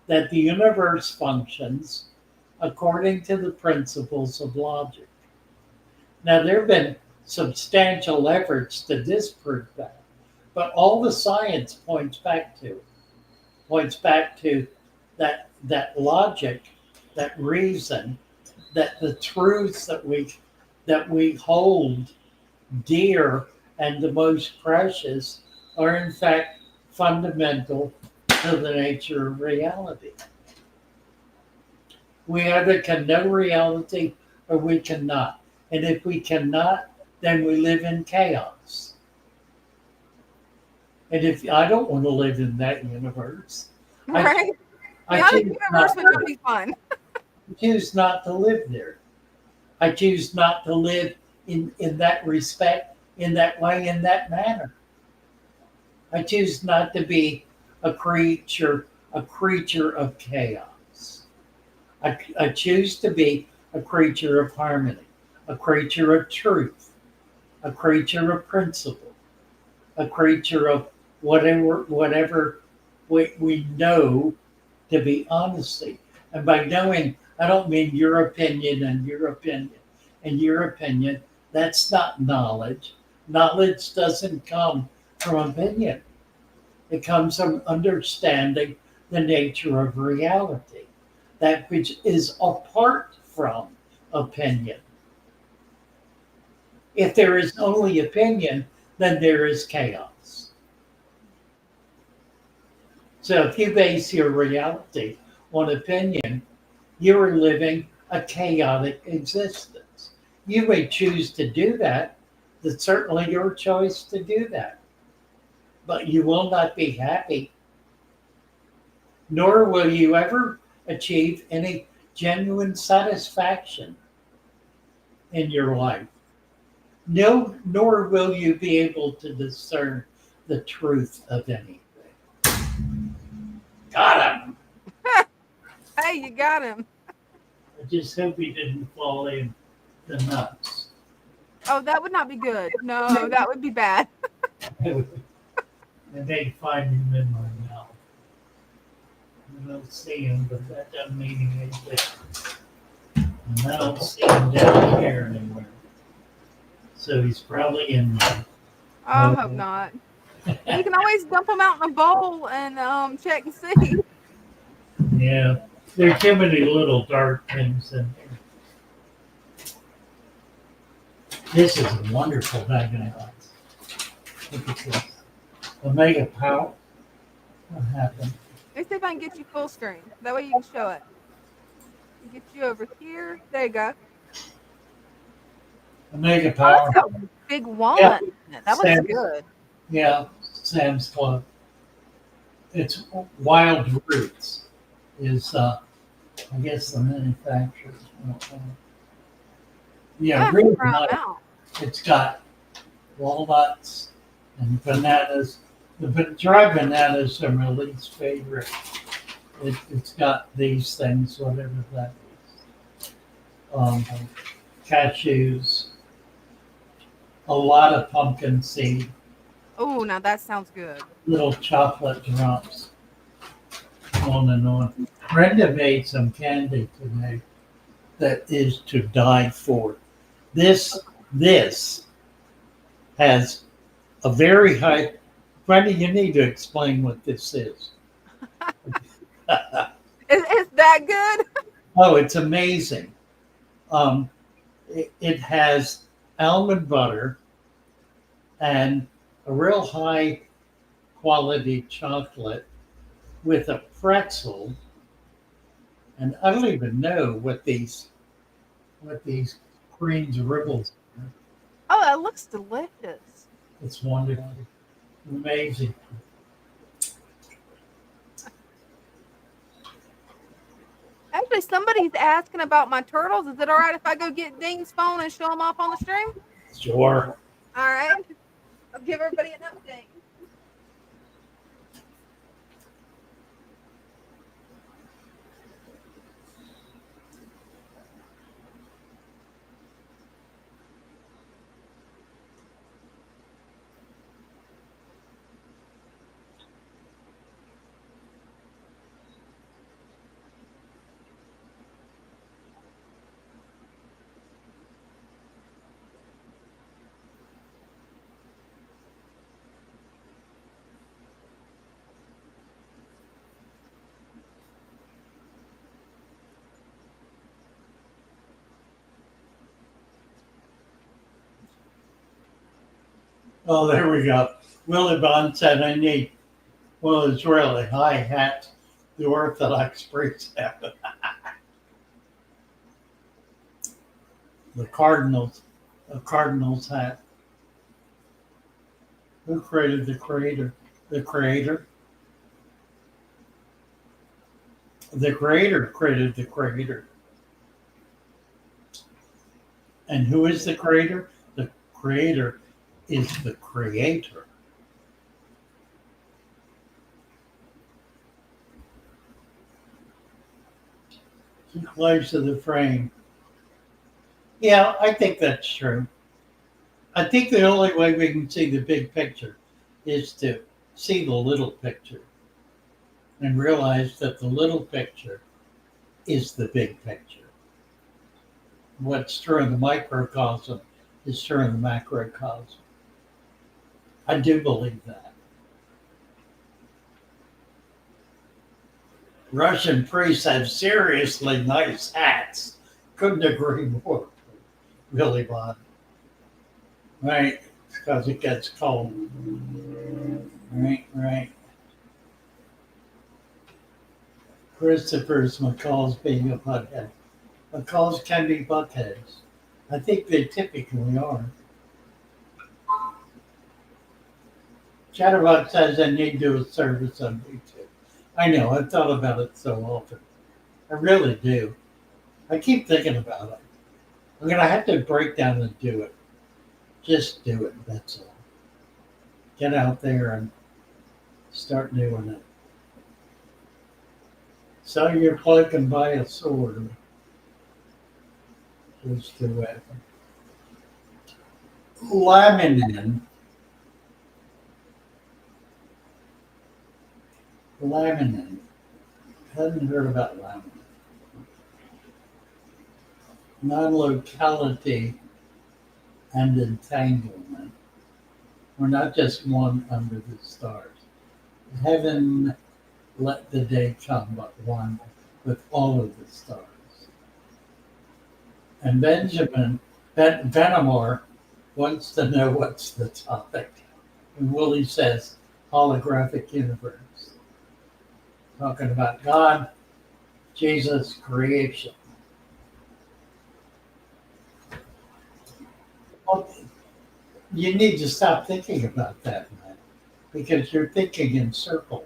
that the universe functions according to the principles of logic. Now, there have been substantial efforts to disprove that, but all the science points back to that logic, that reason, that the truths that we hold dear and the most precious are in fact fundamental to the nature of reality. We either can know reality or we cannot. And if we cannot, then we live in chaos. And if I don't want to live in that universe, Right? I Not a choose universe would not be fun. choose not to live there. I choose not to live in that respect, in that way, in that manner. I choose not to be a creature of chaos. I choose to be a creature of harmony, a creature of truth, a creature of principle, a creature of whatever we know to be honesty. And by knowing, I don't mean your opinion and your opinion and your opinion. That's not knowledge. Knowledge doesn't come from opinion. It comes from understanding the nature of reality, that which is apart from opinion. If there is only opinion, then there is chaos. So if you base your reality on opinion, you are living a chaotic existence. You may choose to do that. That's certainly your choice to do that. But you will not be happy, nor will you ever achieve any genuine satisfaction in your life. No, nor will you be able to discern the truth of anything. Got him. Hey, you got him. I just hope he didn't fall in the nuts. Oh, that would not be good. No, that would be bad. I may find him in my mouth. I don't see him, but that doesn't mean anything. And I don't see him down here anywhere. So he's probably in there. I hope not. You can always dump them out in a bowl and check and see. Yeah, there are too many little dark things in here. This is a wonderful bag of nuts. Look at this. Omega Power. What happened? Let me see if I can get you full screen. That way you can show it. Get you over here. There you go. Omega Oh, Power. that's got a big walnut Yeah. in it. That looks Sam's, good. Yeah, Sam's Club. It's Wild Roots. Is I guess the manufacturer's. Yeah, I really try 'em nice. out. It's got walnuts and bananas. The dry bananas are my least favorite. It's got these things, whatever that is. Cashews, a lot of pumpkin seed, Oh, now that sounds good. little chocolate drops, on and on. Brenda made some candy today that is to die for. This has a very high. Brenda, you need to explain what this is. Is that good? Oh, it's amazing. It has almond butter and a real high quality chocolate with a pretzel. And I don't even know what these creams ribbles are. Oh, that looks delicious. It's wonderful. Amazing. Actually, somebody's asking about my turtles. Is it all right if I go get Dean's phone and show them off on the stream? Sure. All right. I'll give everybody an update. Oh, there we go. Willie Bond said I need one of those really high hats, the Orthodox priests have. The Cardinals, a Cardinals hat. Who created the creator? The creator? The creator created the creator. And who is the creator? The creator is the creator. Too close to the frame. Yeah, I think that's true. I think the only way we can see the big picture is to see the little picture and realize that the little picture is the big picture. What's true in the microcosm is true in the macrocosm. I do believe that. Russian priests have seriously nice hats. Couldn't agree more. Really, Bob. Right? Because it gets cold. Right. Christopher's McCall's being a butthead. McCalls can be buttheads. I think they typically are. Chatterbox says I need to do a service on YouTube. I know, I've thought about it so often. I really do. I keep thinking about it. I'm going to have to break down and do it. Just do it, that's all. Get out there and start doing it. So you're plugging by a sword. Those two weapons. Laminin. Laminin. Hadn't heard about laminin. Non-locality and entanglement. We're not just one under the stars. Heaven let the day come but one with all of the stars. And Benamor wants to know what's the topic. And Willie says, holographic universe. Talking about God, Jesus, creation. Well, you need to stop thinking about that, man, because you're thinking in circles.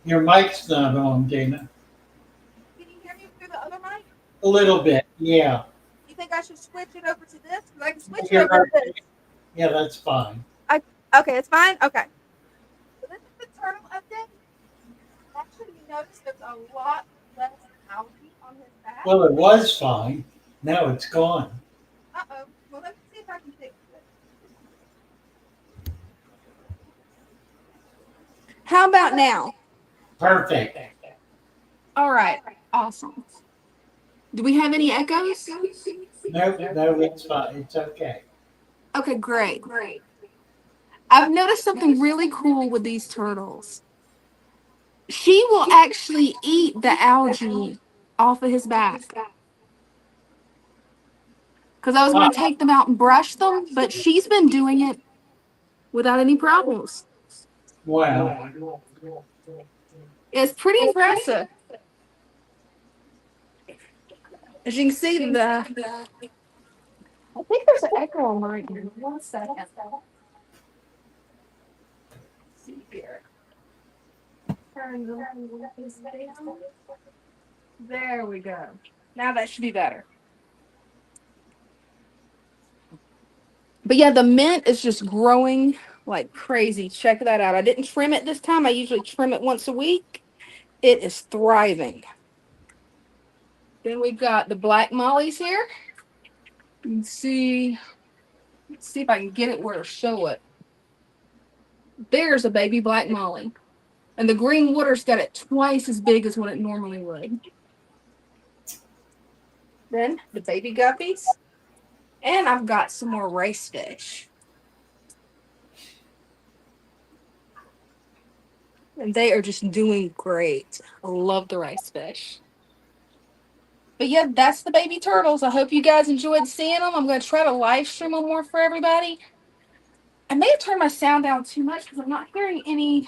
Your mic's not on, Dana. Can you hear me through the other mic? A little bit, yeah. You think I should switch it over to this? Because I can switch it You're over to right. this. Yeah, that's fine. Okay, it's fine? Okay. So this is the turtle update. Actually, you notice there's a lot less algae on his back. Well, it was fine. Now it's gone. Uh-oh. Well, let me see if I can fix it. How about now? Perfect. All right. Awesome. Do we have any echoes? No, it's fine. It's okay. Okay, great. I've noticed something really cool with these turtles. She will actually eat the algae off of his back. Because I was going to take them out and brush them, but she's been doing it without any problems. Wow. It's pretty impressive. As you can see, I think there's an echo on right here. 1 second. Let's see here. Turn this down. There we go. Now that should be better. But yeah, the mint is just growing like crazy. Check that out. I didn't trim it this time. I usually trim it once a week. It is thriving. Then we've got the black mollies here. You can see, let's see if I can get it where to show it. There's a baby black molly. And the green water's got it twice as big as what it normally would. Then the baby guppies. And I've got some more rice fish. And they are just doing great. I love the rice fish. But yeah, that's the baby turtles. I hope you guys enjoyed seeing them. I'm going to try to live stream them more for everybody. I may have turned my sound down too much because I'm not hearing any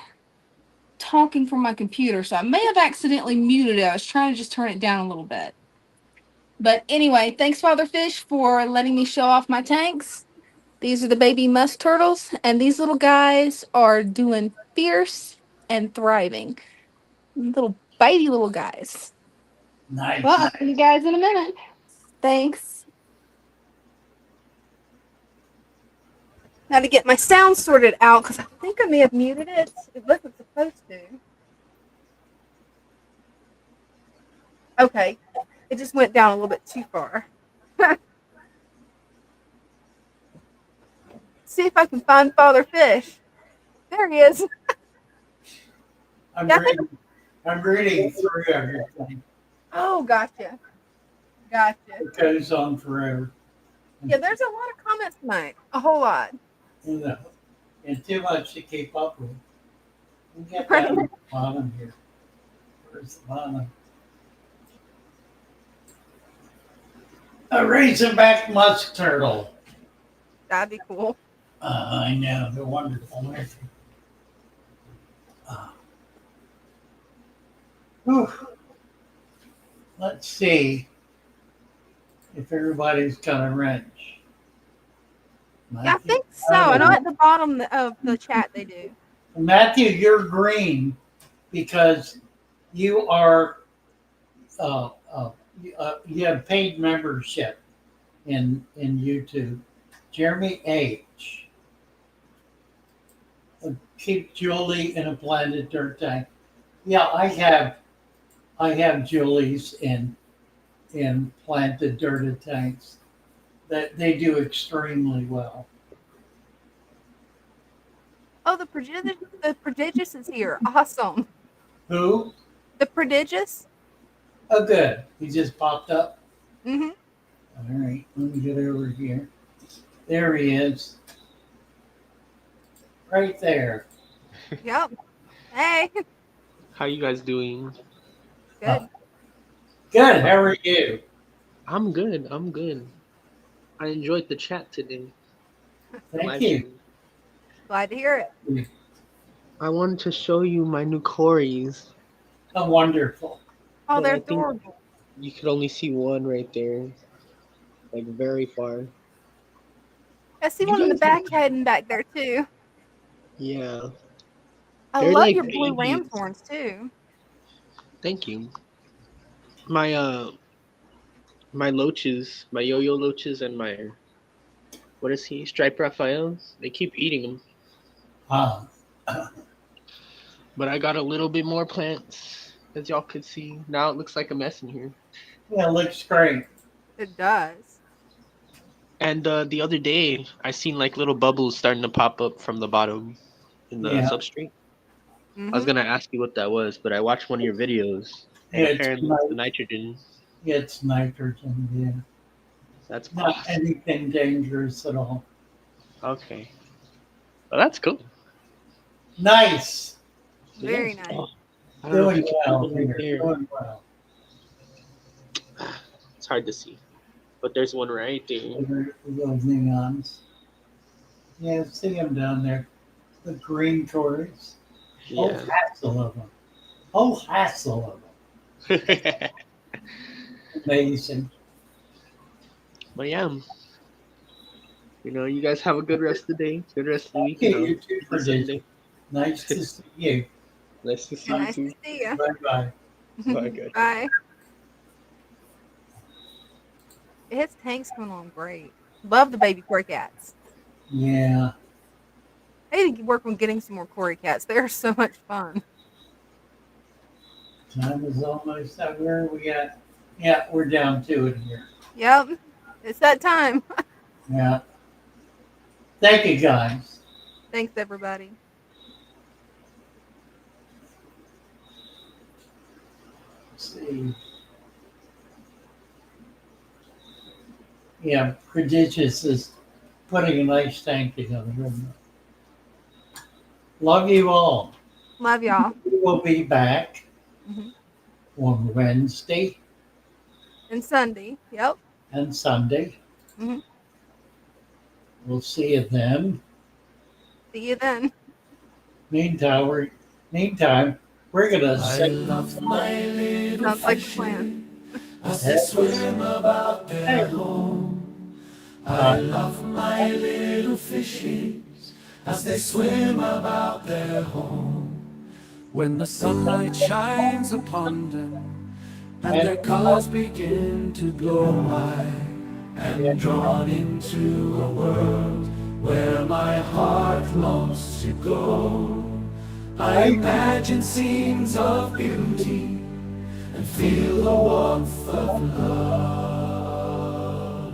talking from my computer. So I may have accidentally muted it. I was trying to just turn it down a little bit. But anyway, thanks, Father Fish, for letting me show off my tanks. These are the baby musk turtles, and these little guys are doing fierce and thriving. Little bitey little guys. Nice. Well, I'll see you guys in a minute. Thanks. Now to get my sound sorted out, because I think I may have muted it. It wasn't supposed to. Okay. It just went down a little bit too far. See if I can find Father Fish. There he is. I'm Yeah. reading through everything. Oh, gotcha. It goes on forever. Yeah, there's a lot of comments tonight. A whole lot. You know, and too much to keep up with. We get down to the bottom here. Where's the bottom? A razorback musk turtle. That'd be cool. I know, they're wonderful. Let's see if everybody's got a wrench. Yeah, I think so. I know at the bottom of the chat they do. Matthew, you're green because you are you have paid membership in YouTube. Jeremy H. Keep Julie in a planted dirt tank. Yeah, I have Julie's in planted dirted tanks that they do extremely well. Oh, the prodigious is here. Awesome. Who? The prodigious. Oh, good. He just popped up. Mm-hmm. All right, let me get over here. There he is. Right there. Yep. Hey. How you guys doing? Good. Good. How are you? I'm good. I'm good. I enjoyed the chat today. Thank Live you. stream. Glad to hear it. I wanted to show you my new Corys, Oh, wonderful. Oh, but they're I think adorable. you could only see one right there, like very far. I see You one in the guys, back heading back there too. yeah, I they're love like your blue babies. ram's horns too. Thank you. My my loaches, my yo-yo loaches, and my what is he? Striped Raphaels. They keep eating them, Ah, but I got a little bit more plants, as y'all could see. Now it looks like a mess in here. yeah, looks great. It does. And the other day, I seen like little bubbles starting to pop up from the bottom in the Yeah, substrate. I was Mm-hmm. gonna ask you what that was, but I watched one of your videos, and it's apparently it's the nitrogen. it's nitrogen. Yeah, That's not awesome. anything dangerous at all. Okay, well that's cool. Nice. Very Yeah. nice. Oh, I don't know if you Doing can see well them right here. there. Doing well. It's hard to see, but there's one right there. Those neons. Yeah, see them down there. The green Tories. Whole Yeah. hassle of them. Whole hassle of them. Amazing. But yeah, you guys have a good rest of the day, good rest of the week, Okay, and you too, see you Prodigy. Sunday. Nice to see you. Nice to see And you nice to too. see you. Bye bye. Bye, guys. Bye. His tank's coming along great. Love the baby Cory cats. Yeah. I need to work on getting some more Cory cats. They're so much fun. Time is almost up. Where are we at? Yeah, we're down to it here. Yep. It's that time. Yeah. Thank you, guys. Thanks, everybody. Let's see. Yeah, Prodigious is putting a nice tank together. Isn't it? Love you all. Love y'all. We will be back Hmm. on Wednesday And Sunday. Yep. and Sunday. Hmm. We'll see you then. See you then. Meantime, we're gonna I sing. love my little Sounds like a fishes plan. as they swim about their home. I love my little fishes as they swim about their home. When the sunlight shines upon them and their colors begin to glow, I am drawn into a world where my heart longs to go. I imagine scenes of beauty and feel the warmth of love.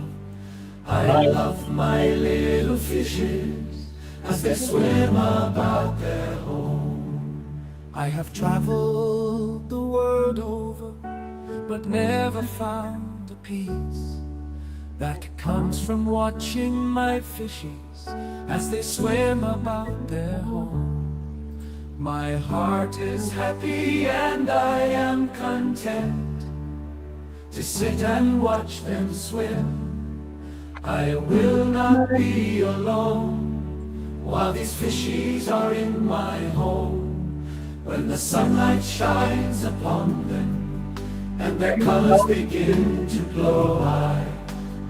I love my little fishes as they swim about their home. I have traveled the world over, but never found a peace that comes from watching my fishes as they swim about their home. My heart is happy and I am content to sit and watch them swim. I will not be alone while these fishies are in my home. When the sunlight shines upon them and their colors begin to glow, I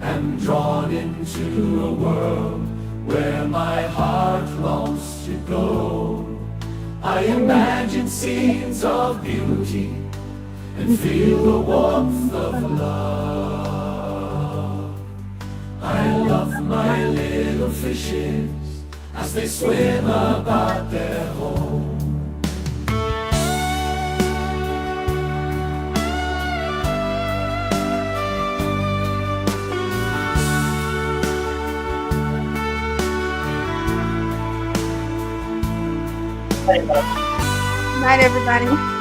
am drawn into a world where my heart longs to go. I imagine scenes of beauty and feel the warmth of love. I love my little fishes as they swim about their home. Night, everybody.